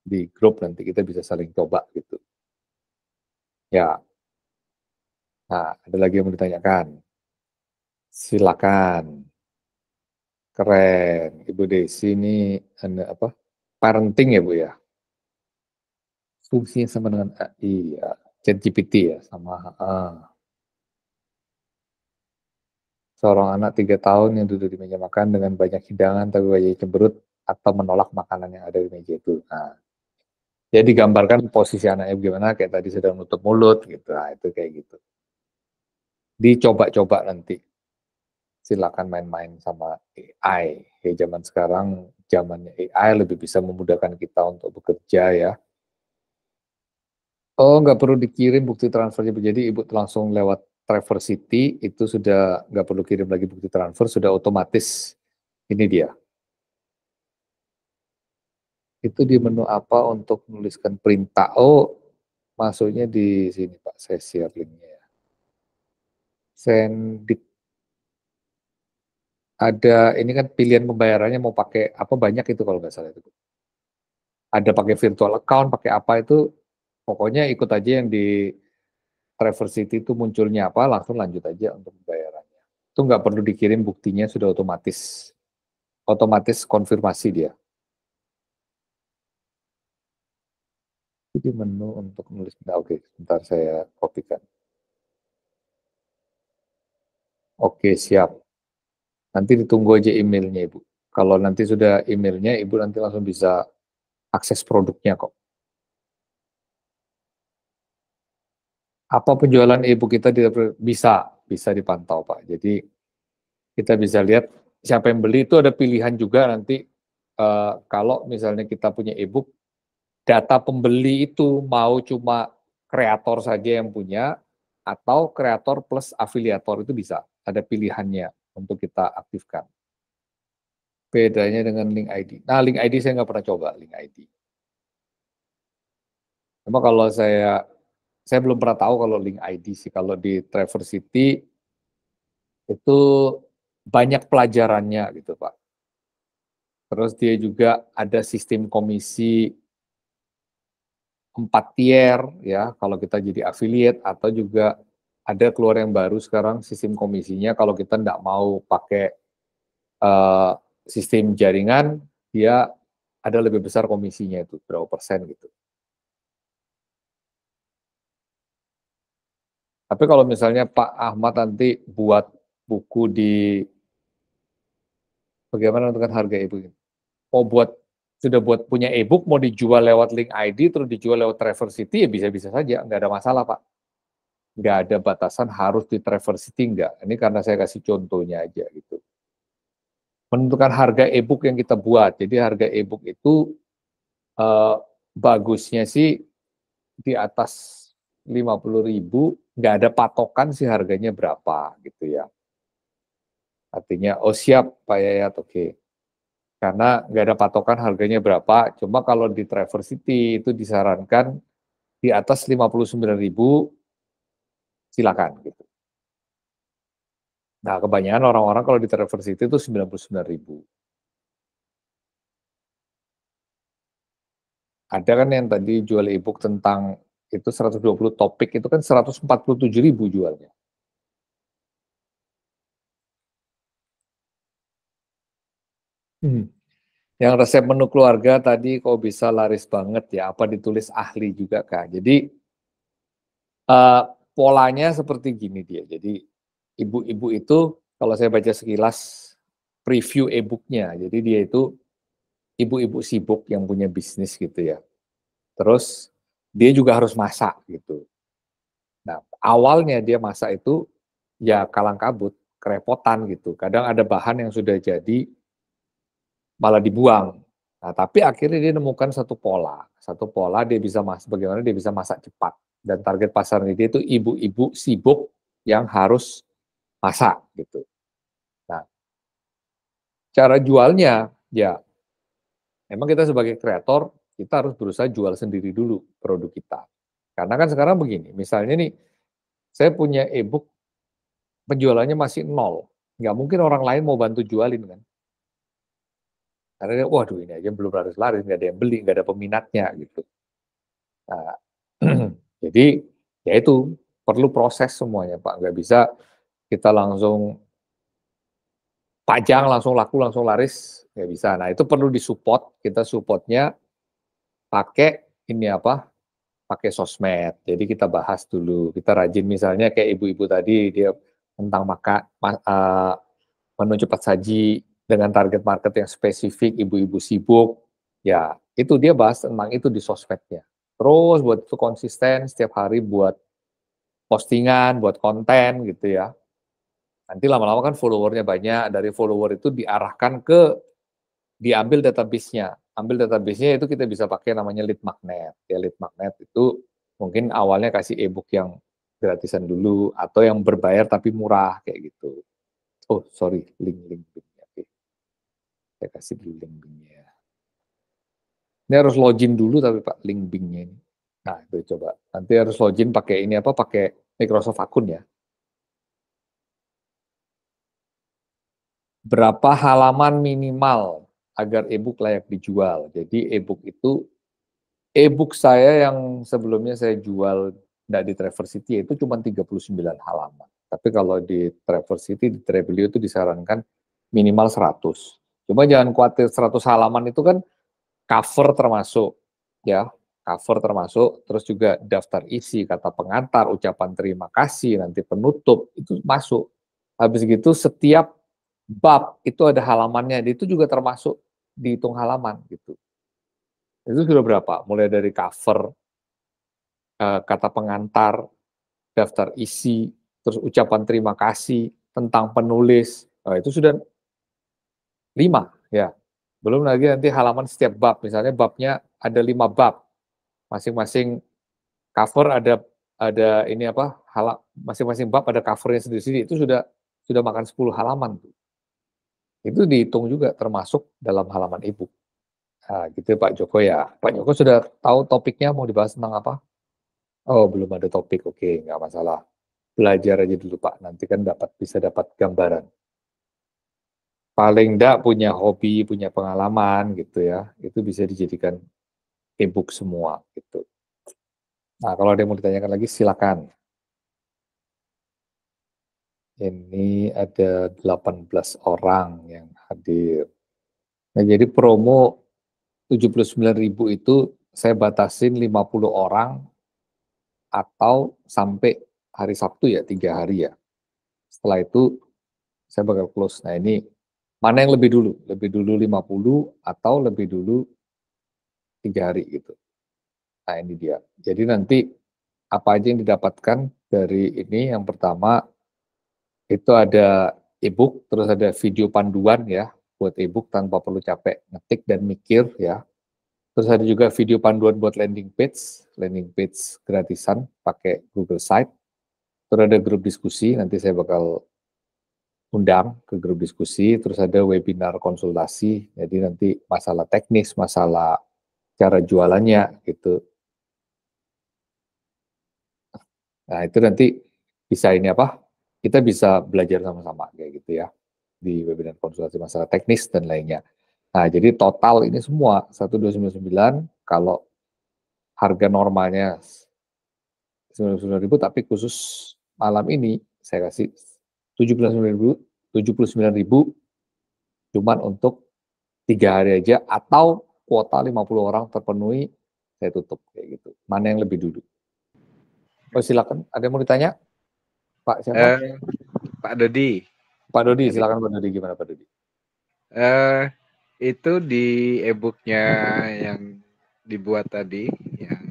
di grup, nanti kita bisa saling coba gitu. Ya, nah ada lagi yang mau ditanyakan? Silakan. Keren. Ibu Desi ini apa? Parenting ya Bu ya? Fungsinya sama dengan AI ya. ChatGPT ya sama. Seorang anak 3 tahun yang duduk di meja makan dengan banyak hidangan tapi wajahnya cemberut atau menolak makanan yang ada di meja itu. Nah, jadi digambarkan posisi anaknya bagaimana, kayak tadi sedang nutup mulut gitu. Nah, itu kayak gitu. Dicoba-coba nanti. Silakan main-main sama AI. Ya, zaman sekarang zamannya AI lebih bisa memudahkan kita untuk bekerja ya. Oh, nggak perlu dikirim bukti transfernya. Jadi ibu langsung lewat Traverse City itu sudah nggak perlu kirim lagi bukti transfer, sudah otomatis. Ini dia. Itu di menu apa untuk menuliskan perintah? Oh, masuknya di sini Pak. Saya share linknya ya. Send ada ini kan pilihan pembayarannya mau pakai apa, banyak itu kalau nggak salah itu. Ada pakai virtual account, pakai apa itu, pokoknya ikut aja yang di Traverse City itu munculnya apa, langsung lanjut aja untuk pembayarannya. Itu nggak perlu dikirim buktinya, sudah otomatis konfirmasi dia. Jadi menu untuk menulis. Nah, oke, sebentar saya kopikan. Oke, siap. Nanti ditunggu aja emailnya Ibu. Kalau nanti sudah emailnya, Ibu nanti langsung bisa akses produknya kok. Apa penjualan Ibu kita bisa dipantau Pak. Jadi kita bisa lihat siapa yang beli, itu ada pilihan juga nanti kalau misalnya kita punya e-book, data pembeli itu mau cuma kreator saja yang punya atau kreator plus afiliator, itu bisa. Ada pilihannya untuk kita aktifkan. Bedanya dengan link ID. Nah, link ID saya nggak pernah coba, link ID. Cuma kalau saya belum pernah tahu kalau link ID sih. Kalau di Traverse City itu banyak pelajarannya gitu Pak. Terus dia juga ada sistem komisi 4 tier ya, kalau kita jadi affiliate, atau juga ada keluar yang baru sekarang sistem komisinya kalau kita nggak mau pakai uh, sistem jaringan, dia ada lebih besar komisinya itu, berapa persen gitu. Tapi kalau misalnya Pak Ahmad nanti buat buku di, bagaimana dengan harga e-book? Mau sudah buat punya e-book, mau dijual lewat link ID, terus dijual lewat Traverse City, ya bisa-bisa saja, nggak ada masalah Pak. Nggak ada batasan harus di Traverse City, nggak. Ini karena saya kasih contohnya aja gitu. Menentukan harga e-book yang kita buat. Jadi harga e-book itu bagusnya sih di atas 50.000, nggak ada patokan sih harganya berapa gitu ya. Artinya, oh siap Pak Yayat, oke. Karena nggak ada patokan harganya berapa, cuma kalau di Traverse City itu disarankan di atas 59.000, silakan gitu. Nah, kebanyakan orang-orang kalau di Traverse City itu 99.000. Ada kan yang tadi jual e-book tentang itu 120 topik, itu kan 147.000 jualnya. Hmm. Yang resep menu keluarga tadi kok bisa laris banget ya, apa ditulis ahli juga Kak. Jadi polanya seperti gini dia. Jadi ibu-ibu itu kalau saya baca sekilas preview e-book-nya, jadi dia itu ibu-ibu sibuk yang punya bisnis gitu ya. Terus dia juga harus masak gitu. Nah, awalnya dia masak itu ya kalang kabut, kerepotan gitu. Kadang ada bahan yang sudah jadi malah dibuang. Nah, tapi akhirnya dia nemukan satu pola dia bisa masak, bagaimana dia bisa masak cepat. Dan target pasarnya dia itu ibu-ibu sibuk yang harus masak gitu. Nah, cara jualnya ya memang kita sebagai kreator kita harus berusaha jual sendiri dulu produk kita. Karena kan sekarang begini, misalnya nih saya punya e-book penjualannya masih nol, nggak mungkin orang lain mau bantu jualin kan. Karena dia, waduh ini aja belum laris-laris, nggak ada yang beli, nggak ada peminatnya gitu. Nah, jadi ya itu perlu proses semuanya Pak, nggak bisa kita langsung pajang, langsung laku, langsung laris, nggak bisa. Nah itu perlu disupport, kita supportnya pakai ini apa, pakai sosmed. Jadi kita bahas dulu, kita rajin misalnya kayak ibu-ibu tadi, dia tentang menu cepat saji dengan target market yang spesifik, ibu-ibu sibuk, ya itu dia bahas tentang itu di sosmednya. Terus buat itu konsisten setiap hari buat postingan, buat konten gitu ya. Nanti lama-lama kan followernya banyak, dari follower itu diarahkan ke diambil database-nya. Ambil database-nya itu kita bisa pakai namanya lead magnet. Ya lead magnet itu mungkin awalnya kasih e-book yang gratisan dulu atau yang berbayar tapi murah kayak gitu. Oh, sorry, link. Oke. Saya kasih dulu link-nya. Ini harus login dulu tapi Pak, link Bing-nya ini. Nah, itu coba. Nanti harus login pakai ini apa? Pakai Microsoft akun ya. Berapa halaman minimal agar e-book layak dijual? Jadi e-book saya yang sebelumnya saya jual nggak di Traverse City itu cuma 39 halaman. Tapi kalau di Traverse City, di Travelio itu disarankan minimal 100. Cuma jangan khawatir 100 halaman itu kan cover termasuk, ya, cover termasuk, terus juga daftar isi, kata pengantar, ucapan terima kasih, nanti penutup, itu masuk. Habis gitu setiap bab itu ada halamannya, itu juga termasuk dihitung halaman gitu. Itu sudah berapa? Mulai dari cover, kata pengantar, daftar isi, terus ucapan terima kasih, tentang penulis, itu sudah 5 ya. Belum lagi nanti halaman setiap bab, misalnya babnya ada 5 bab, masing-masing cover ada ini apa, masing-masing bab ada covernya sendiri-sendiri, itu sudah makan 10 halaman. Itu dihitung juga termasuk dalam halaman e-book. Nah, gitu Pak Joko ya. Pak Joko sudah tahu topiknya mau dibahas tentang apa? Oh, belum ada topik. Oke, nggak masalah. Belajar aja dulu Pak, nanti kan bisa dapat gambaran. Paling enggak punya hobi, punya pengalaman gitu ya, itu bisa dijadikan e-book semua gitu. Nah, kalau ada yang mau ditanyakan lagi silakan. Ini ada 18 orang yang hadir. Nah, jadi promo 79.000 itu saya batasin 50 orang atau sampai hari Sabtu ya, 3 hari ya. Setelah itu saya bakal close. Nah, ini mana yang lebih dulu? Lebih dulu 50 atau lebih dulu 3 hari gitu. Nah, ini dia. Jadi nanti apa aja yang didapatkan dari ini, yang pertama itu ada e-book, terus ada video panduan ya, buat e-book tanpa perlu capek ngetik dan mikir ya. Terus ada juga video panduan buat landing page gratisan pakai Google Site. Terus ada grup diskusi, nanti saya bakal undang ke grup diskusi, terus ada webinar konsultasi, jadi nanti masalah teknis, masalah cara jualannya gitu. Nah, itu nanti bisa ini apa? Kita bisa belajar sama-sama kayak gitu ya di webinar konsultasi masalah teknis dan lainnya. Nah, jadi total ini semua 1299 kalau harga normalnya 99.000 tapi khusus malam ini saya kasih 79.000 cuman untuk 3 hari aja, atau kuota 50 orang terpenuhi, saya tutup kayak gitu. Mana yang lebih dulu? Oh silakan, ada yang mau ditanya? Pak siapa? Pak Dodi. Pak Dodi, silakan Pak Dodi, gimana Pak Dodi? Itu di e-booknya yang dibuat tadi, yang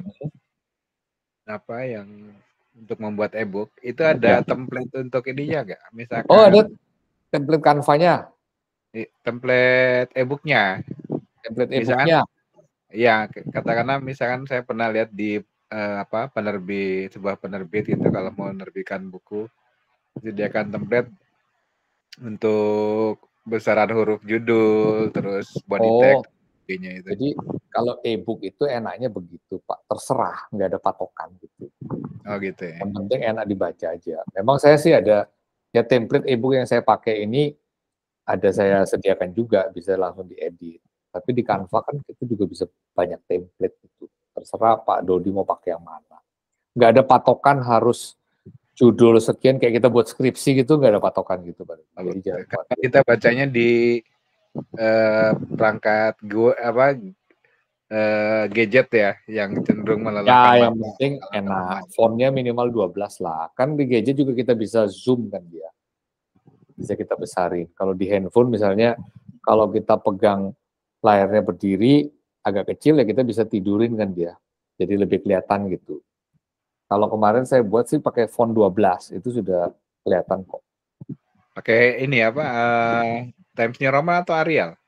untuk membuat e-book, itu ada template untuk ininya nggak? Misalkan. Oh ada template Canva-nya? Template e-booknya. Template e-booknya? Iya, katakanlah misalkan saya pernah lihat di sebuah penerbit itu kalau mau menerbitkan buku, disediakan template untuk besaran huruf judul, terus body text, itu. Jadi kalau e-book itu enaknya begitu Pak, terserah, nggak ada patokan gitu. Oh gitu ya. Yang penting enak dibaca aja. Memang saya sih ada, ya template e-book yang saya pakai ini, ada saya sediakan juga, bisa langsung diedit. Tapi di Canva kan kita juga bisa banyak template itu. Terserah Pak Dodi mau pakai yang mana. Nggak ada patokan harus judul sekian, kayak kita buat skripsi gitu, nggak ada patokan gitu Pak. Jadi karena kita bacanya di perangkat gadget ya, yang cenderung melelahkan. Ya, yang penting enak. Fontnya minimal 12 lah. Kan di gadget juga kita bisa zoom kan dia. Bisa kita besarin. Kalau di handphone misalnya, kalau kita pegang layarnya berdiri, agak kecil ya kita bisa tidurin kan dia. Jadi lebih kelihatan gitu. Kalau kemarin saya buat sih pakai font 12, itu sudah kelihatan kok. Pakai ini Times New Roman atau Arial?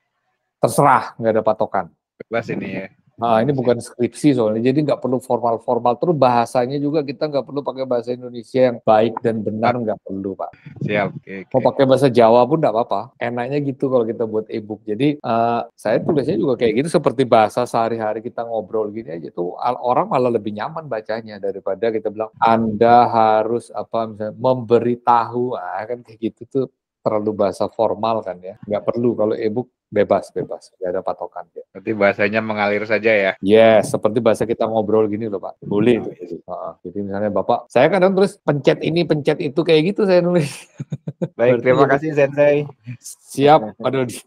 Terserah, nggak ada patokan. Bebas ini ya. Nah, ini bukan skripsi soalnya, jadi nggak perlu formal-formal. Terus bahasanya juga kita nggak perlu pakai bahasa Indonesia yang baik dan benar, nggak perlu Pak. Siap. Mau pakai bahasa Jawa pun nggak apa-apa. Enaknya gitu kalau kita buat e-book. Jadi saya tulisnya juga kayak gitu, seperti bahasa sehari-hari kita ngobrol gini aja tuh, orang malah lebih nyaman bacanya daripada kita bilang Anda harus misalnya memberitahu, kan kayak gitu tuh terlalu bahasa formal kan ya. Nggak perlu. Kalau e-book bebas, nggak ada patokan ya. Berarti bahasanya mengalir saja ya? Yes, seperti bahasa kita ngobrol gini loh Pak. Boleh tuh. Jadi misalnya Bapak, saya kadang tulis pencet ini, pencet itu, kayak gitu saya nulis. Baik, terima kasih Sensei. Siap, Pak Dodi.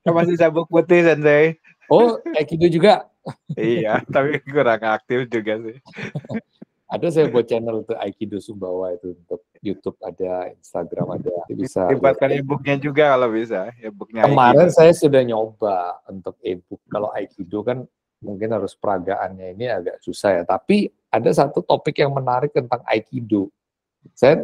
Masih sabuk putih Sensei. Oh, Aikido juga? Iya, tapi kurang aktif juga sih. Ada saya buat channel itu Aikido Sumbawa, itu untuk YouTube ada, Instagram ada, bisa. Libatkan e-booknya juga kalau bisa, e-booknya Kemarin Aikido. saya sudah nyoba untuk e-book. Kalau Aikido kan mungkin harus peragaannya ini agak susah ya. Tapi ada satu topik yang menarik tentang Aikido. Saya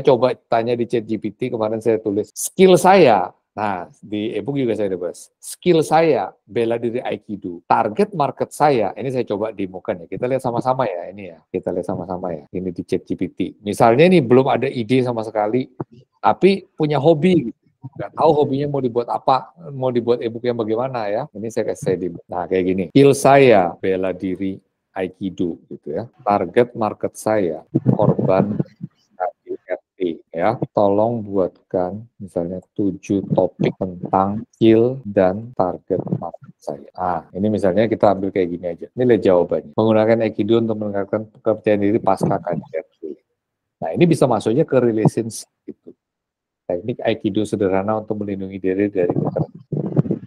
coba tanya di ChatGPT, kemarin saya tulis skill saya. Nah, di e-book juga saya bahas. Skill saya bela diri Aikido. Target market saya, ini saya coba demokan ya. Kita lihat sama-sama ya, ini ya. Kita lihat sama-sama ya. Ini di ChatGPT. Misalnya ini belum ada ide sama sekali, tapi punya hobi. Nggak tahu hobinya mau dibuat apa, mau dibuat e-book yang bagaimana ya. Ini saya kasih demo. Nah, kayak gini. Skill saya bela diri Aikido gitu ya. Target market saya korban KDRT ya. Tolong buatkan misalnya 7 topik tentang skill dan target market saya. Ini misalnya kita ambil kayak gini aja. Ini lihat jawabannya. Menggunakan Aikido untuk meningkatkan kepercayaan diri pasca KDRT. Nah, ini bisa masuknya ke relationship gitu. Teknik Aikido sederhana untuk melindungi diri dari kekerasan.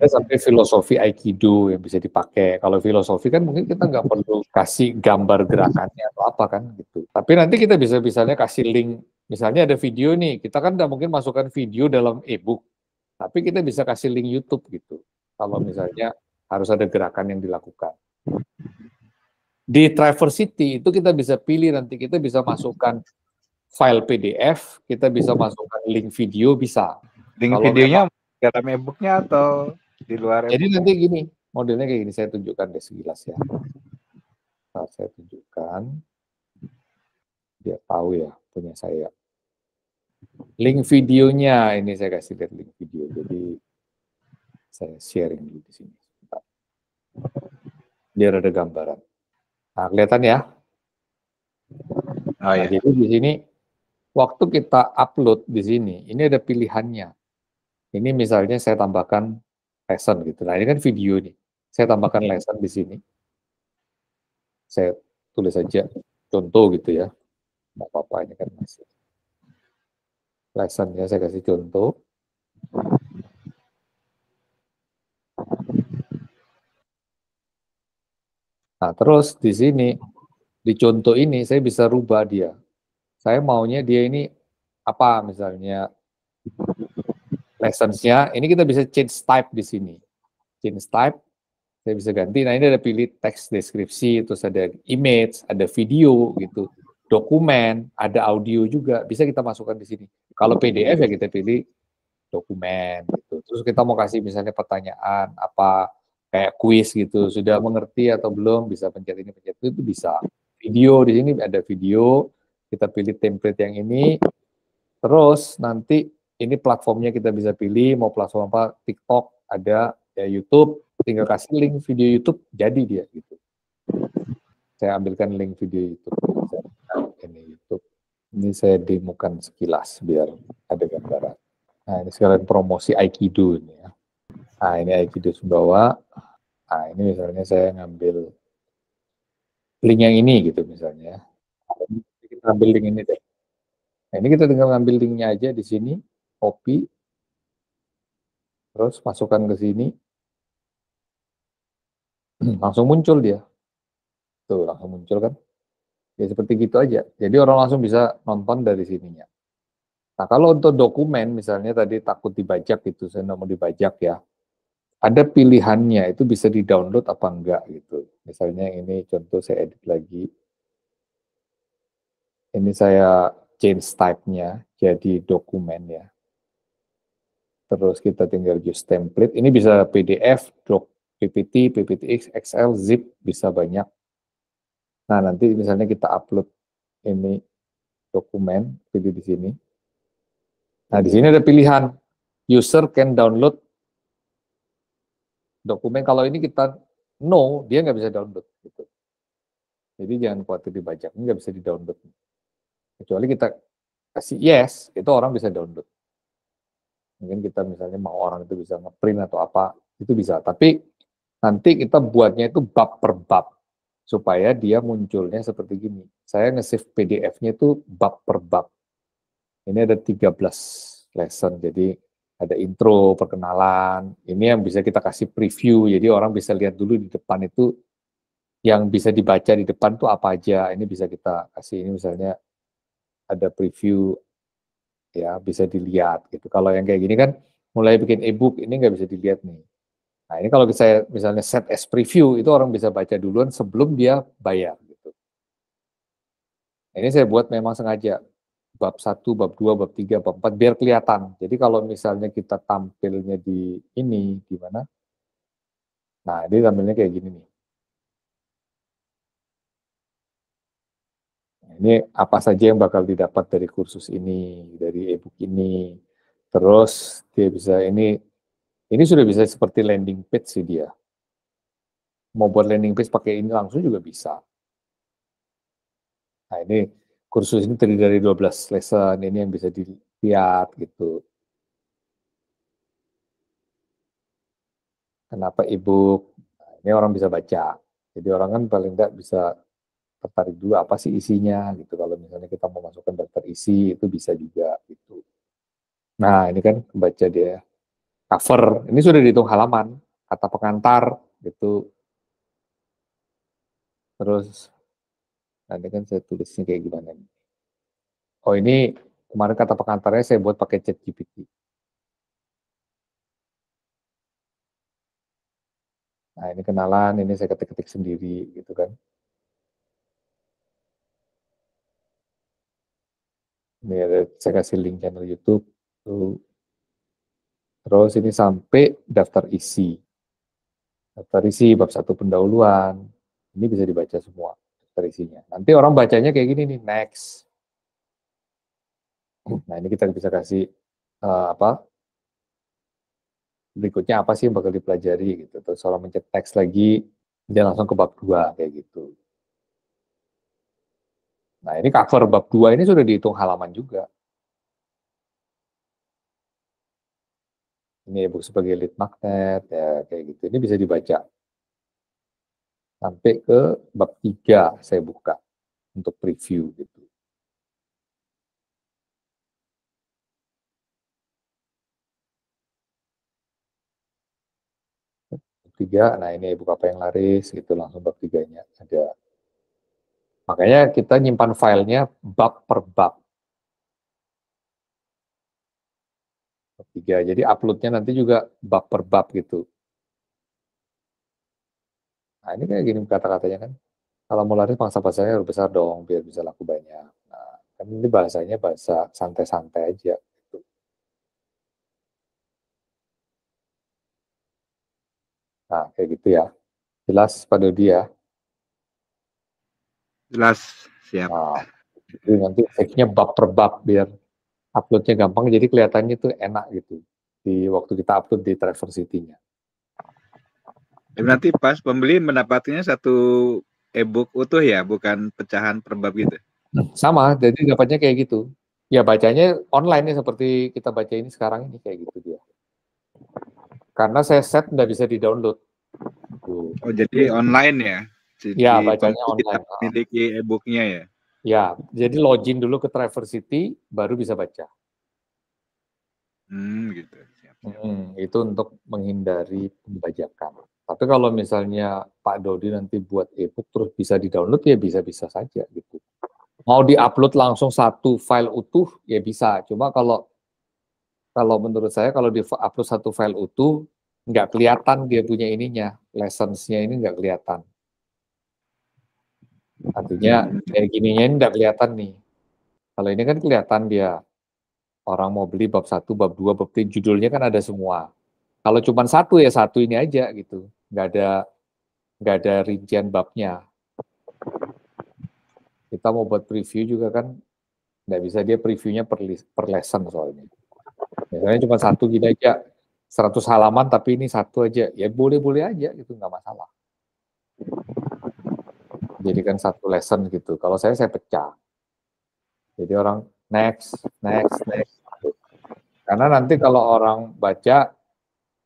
Sampai filosofi Aikido yang bisa dipakai. Kalau filosofi kan mungkin kita nggak perlu kasih gambar gerakannya atau apa kan gitu. Tapi nanti kita bisa misalnya kasih link, misalnya ada video nih, kita kan nggak mungkin masukkan video dalam e-book, tapi kita bisa kasih link YouTube gitu. Kalau misalnya harus ada gerakan yang dilakukan. Di Triversity itu kita bisa pilih, nanti kita bisa masukkan file PDF, kita bisa masukkan link video, bisa. Link videonya dalam e-booknya atau di luar e-book? Jadi nanti gini, modelnya kayak gini, saya tunjukkan deh sekilas ya. Saya tunjukkan, dia tahu ya punya saya. Link videonya, ini saya kasih lihat link video, jadi saya sharing dulu di sini. Biar ada gambaran. Nah, kelihatan ya? Oh, ya. Jadi di sini, waktu kita upload di sini, ini ada pilihannya. Ini misalnya saya tambahkan lesson gitu. Nah, ini kan video nih. Saya tambahkan lesson di sini. Saya tulis saja contoh gitu ya. Nggak apa-apa, ini kan masih lesson ya, saya kasih contoh. Nah, terus di sini, di contoh ini saya bisa rubah dia. Saya maunya dia ini apa misalnya lessons-nya, ini kita bisa change type di sini. Change type, saya bisa ganti. Nah, ini ada pilih teks deskripsi, terus ada image, ada video gitu, dokumen, ada audio juga, bisa kita masukkan di sini. Kalau PDF ya kita pilih dokumen gitu. Terus kita mau kasih misalnya pertanyaan apa kayak kuis gitu, sudah mengerti atau belum, bisa pencet ini pencet itu bisa. Video di sini ada video, kita pilih template yang ini, terus nanti ini platformnya kita bisa pilih mau platform apa, TikTok ada, ya YouTube, tinggal kasih link video YouTube jadi dia gitu. Saya ambilkan link video YouTube. Ini YouTube. Ini saya demokan sekilas biar ada gambaran. Nah, ini sekalian promosi Aikido ini ya. Nah, ini Aikido Sumbawa. Nah, ini misalnya saya ngambil link yang ini gitu misalnya. Kita ambil link ini deh. Nah, ini kita tinggal ngambil linknya aja di sini, copy, terus masukkan ke sini, langsung muncul dia. Tuh, langsung muncul kan. Ya seperti gitu aja. Jadi orang langsung bisa nonton dari sininya. Nah, kalau untuk dokumen misalnya tadi takut dibajak gitu, saya nggak mau dibajak ya. Ada pilihannya, itu bisa di-download apa enggak gitu. Misalnya ini contoh saya edit lagi. Ini saya change type-nya jadi dokumen ya. Terus kita tinggal use template. Ini bisa PDF, doc, PPT, PPTX, Excel, zip, bisa banyak. Nah, nanti misalnya kita upload ini dokumen, pilih di sini. Nah, di sini ada pilihan. User can download dokumen. Kalau ini kita no, dia nggak bisa download. Gitu. Jadi jangan khawatir dibajak, nggak bisa di-download. Kecuali kita kasih yes, itu orang bisa download. Mungkin kita misalnya mau orang itu bisa ngeprint atau apa, itu bisa. Tapi nanti kita buatnya itu bab per bab, supaya dia munculnya seperti gini. Saya nge-save PDF-nya itu bab per bab. Ini ada 13 lesson, jadi ada intro, perkenalan, ini yang bisa kita kasih preview, jadi orang bisa lihat dulu di depan itu, yang bisa dibaca di depan tuh apa aja, ini bisa kita kasih, ini misalnya ada preview, ya bisa dilihat gitu. Kalau yang kayak gini kan mulai bikin ebook ini nggak bisa dilihat nih. Nah ini kalau saya misalnya set as preview itu orang bisa baca duluan sebelum dia bayar gitu. Nah, ini saya buat memang sengaja bab 1, bab 2, bab 3, bab 4 biar kelihatan. Jadi kalau misalnya kita tampilnya di ini di mana? Nah, ini tampilnya kayak gini nih. Nah, ini apa saja yang bakal didapat dari kursus ini, dari ebook ini. Terus dia bisa ini sudah bisa seperti landing page sih dia. Mau buat landing page pakai ini langsung juga bisa. Nah, ini kursus ini terdiri dari 12 lesson, ini yang bisa dilihat gitu. Kenapa ebook? Nah, ini orang bisa baca. Jadi orang kan paling enggak bisa tertarik dulu apa sih isinya gitu. Kalau misalnya kita mau masukkan daftar isi itu bisa juga gitu. Nah, ini kan baca dia cover. Ini sudah dihitung halaman, kata pengantar gitu. Terus nanti kan saya tulisnya kayak gimana nih. Oh, ini kemarin kata pengantarnya saya buat pakai ChatGPT. Nah, ini kenalan, ini saya ketik-ketik sendiri gitu kan. Ini ada, saya kasih link channel YouTube. Terus ini sampai daftar isi. Daftar isi bab 1 pendahuluan. Ini bisa dibaca semua daftar isinya. Nanti orang bacanya kayak gini nih, next. Nah, ini kita bisa kasih apa? Berikutnya apa sih yang bakal dipelajari gitu. Terus kalau mencet teks lagi, dia langsung ke bab 2 kayak gitu. Nah, ini cover bab 2 ini sudah dihitung halaman juga. Ini ebook sebagai lead magnet, ya kayak gitu. Ini bisa dibaca. Sampai ke bab 3 saya buka untuk preview gitu. 3, nah ini e-book apa yang laris, gitu langsung bab 3-nya ada. Makanya kita nyimpan filenya bab per bab. Bab 3. Jadi uploadnya nanti juga bab per bab gitu. Nah ini kayak gini kata-katanya kan. Kalau mau laris pangsa-pasarnya harus besar dong, biar bisa laku banyak. Nah, kan ini bahasanya bahasa santai-santai aja. Gitu. Nah, kayak gitu ya. Jelas Pak Dodi ya. Jelas, siap. Nah, jadi nanti fix-nya bab per bab biar uploadnya gampang, jadi kelihatannya tuh enak gitu. Di waktu kita upload di Traverse City-nya. Berarti pas pembeli mendapatnya satu e-book utuh ya, bukan pecahan per bab gitu. Sama, jadi dapatnya kayak gitu. Ya bacanya online ya seperti kita baca ini sekarang ini kayak gitu dia. Karena saya set nggak bisa di-download. Tuh. Oh, jadi online ya? Ya, Jadi bacanya pembeli tidak online. memiliki e-booknya ya? Ya, jadi login dulu ke Traverse City, baru bisa baca. Gitu. Siap. Itu untuk menghindari pembajakan. Tapi kalau misalnya Pak Dodi nanti buat e-book terus bisa di-download, ya bisa-bisa saja gitu. Mau di-upload langsung satu file utuh, ya bisa. Cuma kalau menurut saya kalau di-upload satu file utuh, nggak kelihatan dia punya ininya, lessons-nya ini nggak kelihatan. Artinya kayak gininya ini nggak kelihatan nih. Kalau ini kan kelihatan dia, orang mau beli bab 1, bab 2, bab 3, judulnya kan ada semua. Kalau cuma satu ya satu ini aja gitu, nggak ada rincian babnya. Kita mau buat preview juga kan nggak bisa dia previewnya per lesson soalnya. Misalnya cuma satu gini aja, 100 halaman tapi ini satu aja, ya boleh-boleh aja gitu, nggak masalah. Jadikan satu lesson gitu. Kalau saya pecah. Jadi orang next. Karena nanti kalau orang baca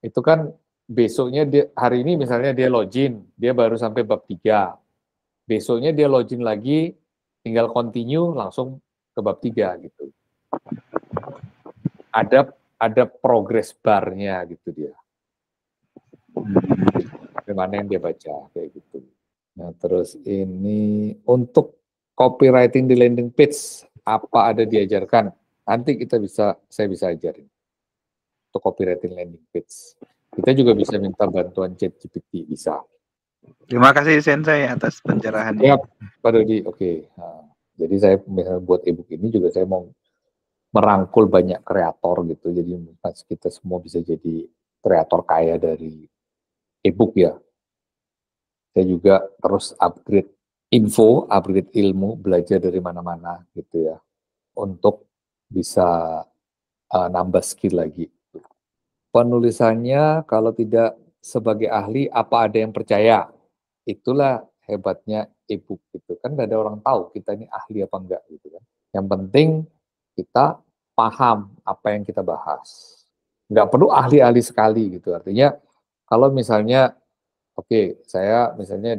itu kan besoknya hari ini misalnya dia login, dia baru sampai bab 3. Besoknya dia login lagi, tinggal continue langsung ke bab 3 gitu. Ada progress bar-nya gitu dia. Bagaimana yang dia baca kayak gitu. Nah, terus ini untuk copywriting di landing page apa ada diajarkan? Nanti saya bisa ajarin untuk copywriting landing page. Kita juga bisa minta bantuan ChatGPT, bisa. Terima kasih Sensei atas pencerahannya. Ya, Pak Dodi, oke. Nah, jadi saya misalnya buat ebook ini juga saya mau merangkul banyak kreator gitu. Jadi kita semua bisa jadi kreator kaya dari ebook ya. Saya juga terus upgrade info, upgrade ilmu, belajar dari mana-mana gitu ya. Untuk bisa nambah skill lagi. Penulisannya kalau tidak sebagai ahli, apa ada yang percaya? Itulah hebatnya ebook gitu kan, nggak ada orang tahu kita ini ahli apa enggak gitu kan. Yang penting kita paham apa yang kita bahas. Nggak perlu ahli-ahli sekali gitu. Artinya kalau misalnya saya misalnya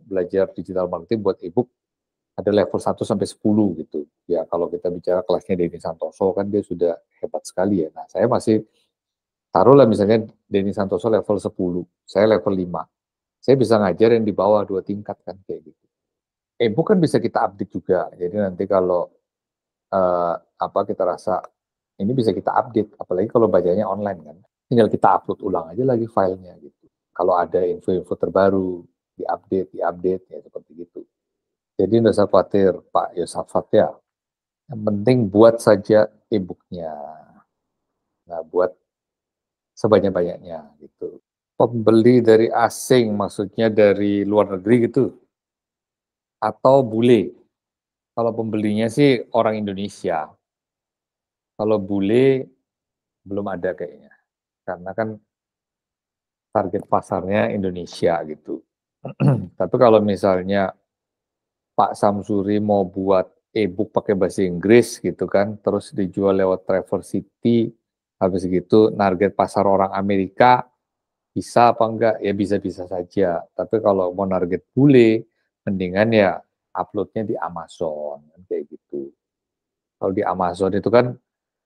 belajar digital marketing buat ebook ada level 1 sampai 10 gitu. Ya kalau kita bicara kelasnya Denny Santoso kan dia sudah hebat sekali ya. Nah, saya masih taruhlah misalnya Denny Santoso level 10, saya level 5. Saya bisa ngajar yang di bawah 2 tingkat kan kayak gitu. Ebook kan bisa kita update juga. Jadi nanti kalau kita rasa ini bisa kita update, apalagi kalau bacanya online kan. Tinggal kita upload ulang aja lagi filenya gitu. Kalau ada info-info terbaru, diupdate ya seperti gitu. Jadi nggak usah khawatir Pak Yosafat ya. Yang penting buat saja e-booknya. Nah, buat sebanyak-banyaknya gitu. Pembeli dari asing, maksudnya dari luar negeri gitu, atau bule. Kalau pembelinya sih orang Indonesia. Kalau bule belum ada kayaknya. Karena kan target pasarnya Indonesia gitu. Tapi kalau misalnya Pak Samsuri mau buat e-book pakai bahasa Inggris gitu kan, terus dijual lewat Traverse City, habis gitu target pasar orang Amerika, bisa apa enggak? Ya bisa-bisa saja. Tapi kalau mau target bule, mendingan ya uploadnya di Amazon, kayak gitu. Kalau di Amazon itu kan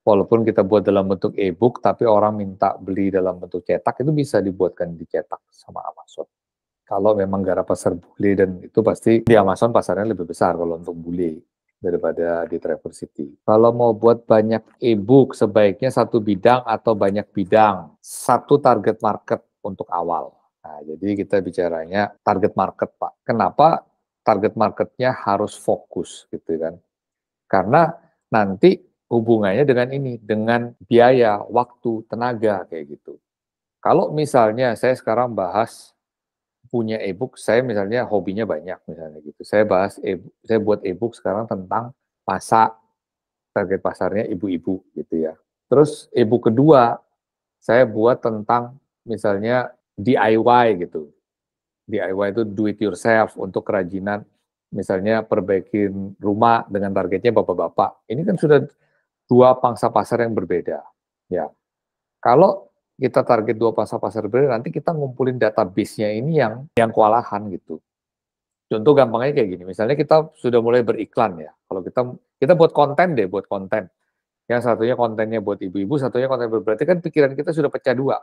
Walaupun kita buat dalam bentuk e-book, tapi orang minta beli dalam bentuk cetak, itu bisa dibuatkan dicetak sama Amazon. Kalau memang garap pasar bule, dan itu pasti di Amazon pasarnya lebih besar kalau untuk bule daripada di Travel City. Kalau mau buat banyak e-book, sebaiknya satu bidang atau banyak bidang, satu target market untuk awal. Nah, jadi kita bicaranya target market, Pak. Kenapa target marketnya harus fokus gitu kan? Karena nanti hubungannya dengan ini, dengan biaya, waktu, tenaga, kayak gitu. Kalau misalnya saya sekarang bahas punya e-book, saya misalnya hobinya banyak misalnya gitu. Saya buat e-book sekarang tentang masak, target pasarnya ibu-ibu gitu ya. Terus e-book kedua, saya buat tentang misalnya DIY gitu. DIY itu do it yourself untuk kerajinan, misalnya perbaikin rumah dengan targetnya bapak-bapak. Ini kan sudah dua pangsa pasar yang berbeda. Ya, kalau kita target dua pangsa pasar berbeda, nanti kita ngumpulin database-nya ini yang kewalahan gitu. Contoh gampangnya kayak gini, misalnya kita sudah mulai beriklan ya. Kalau kita buat konten deh, buat konten. Yang satunya kontennya buat ibu-ibu, satunya konten berarti kan pikiran kita sudah pecah dua.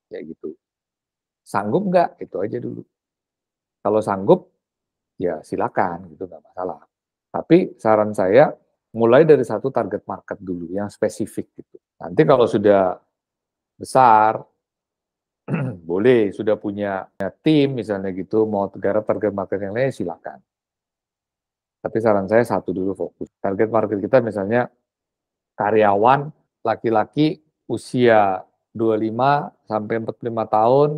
Kayak gitu. Sanggup nggak? Itu aja dulu. Kalau sanggup, ya silakan gitu, nggak masalah. Tapi saran saya mulai dari satu target market dulu yang spesifik gitu. Nanti kalau sudah besar, boleh sudah punya tim misalnya gitu, mau target market yang lain silakan. Tapi saran saya satu dulu fokus. Target market kita misalnya karyawan laki-laki usia 25 sampai 45 tahun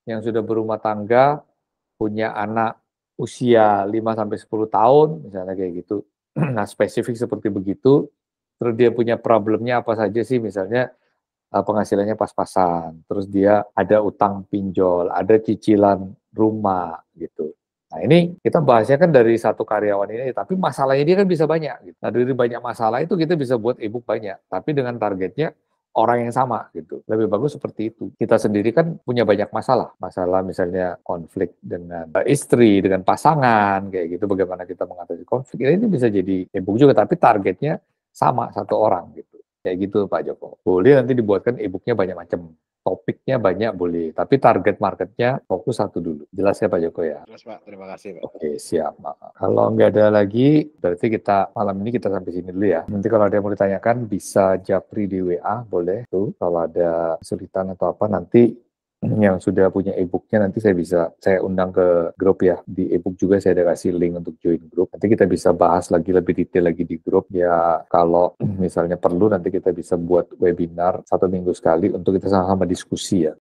yang sudah berumah tangga, punya anak usia 5 sampai 10 tahun, misalnya kayak gitu. Nah, spesifik seperti begitu, terus dia punya problemnya apa saja sih, misalnya penghasilannya pas-pasan, terus dia ada utang pinjol, ada cicilan rumah gitu. Nah, ini kita bahasnya kan dari satu karyawan ini, tapi masalahnya dia kan bisa banyak gitu. Nah, dari banyak masalah itu kita bisa buat e-book banyak, tapi dengan targetnya orang yang sama gitu. Lebih bagus seperti itu. Kita sendiri kan punya banyak masalah. Masalah misalnya konflik dengan istri, dengan pasangan, kayak gitu. Bagaimana kita mengatasi konflik. Ini bisa jadi e-book juga, tapi targetnya sama, satu orang gitu. Kayak gitu Pak Joko. Boleh nanti dibuatkan e-booknya banyak macam. Topiknya banyak boleh, tapi target marketnya fokus satu dulu. Jelas ya Pak Joko ya? Jelas Pak, terima kasih Pak. Oke, siap. Kalau nggak ada lagi, berarti kita malam ini kita sampai sini dulu ya. Nanti kalau ada yang mau ditanyakan, bisa japri di WA, boleh tuh. Kalau ada kesulitan atau apa, nanti yang sudah punya e-booknya nanti saya undang ke grup ya. Di e-book juga saya ada kasih link untuk join grup. Nanti kita bisa bahas lagi lebih detail lagi di grup ya. Kalau misalnya perlu nanti kita bisa buat webinar 1 minggu sekali untuk kita sama-sama diskusi ya.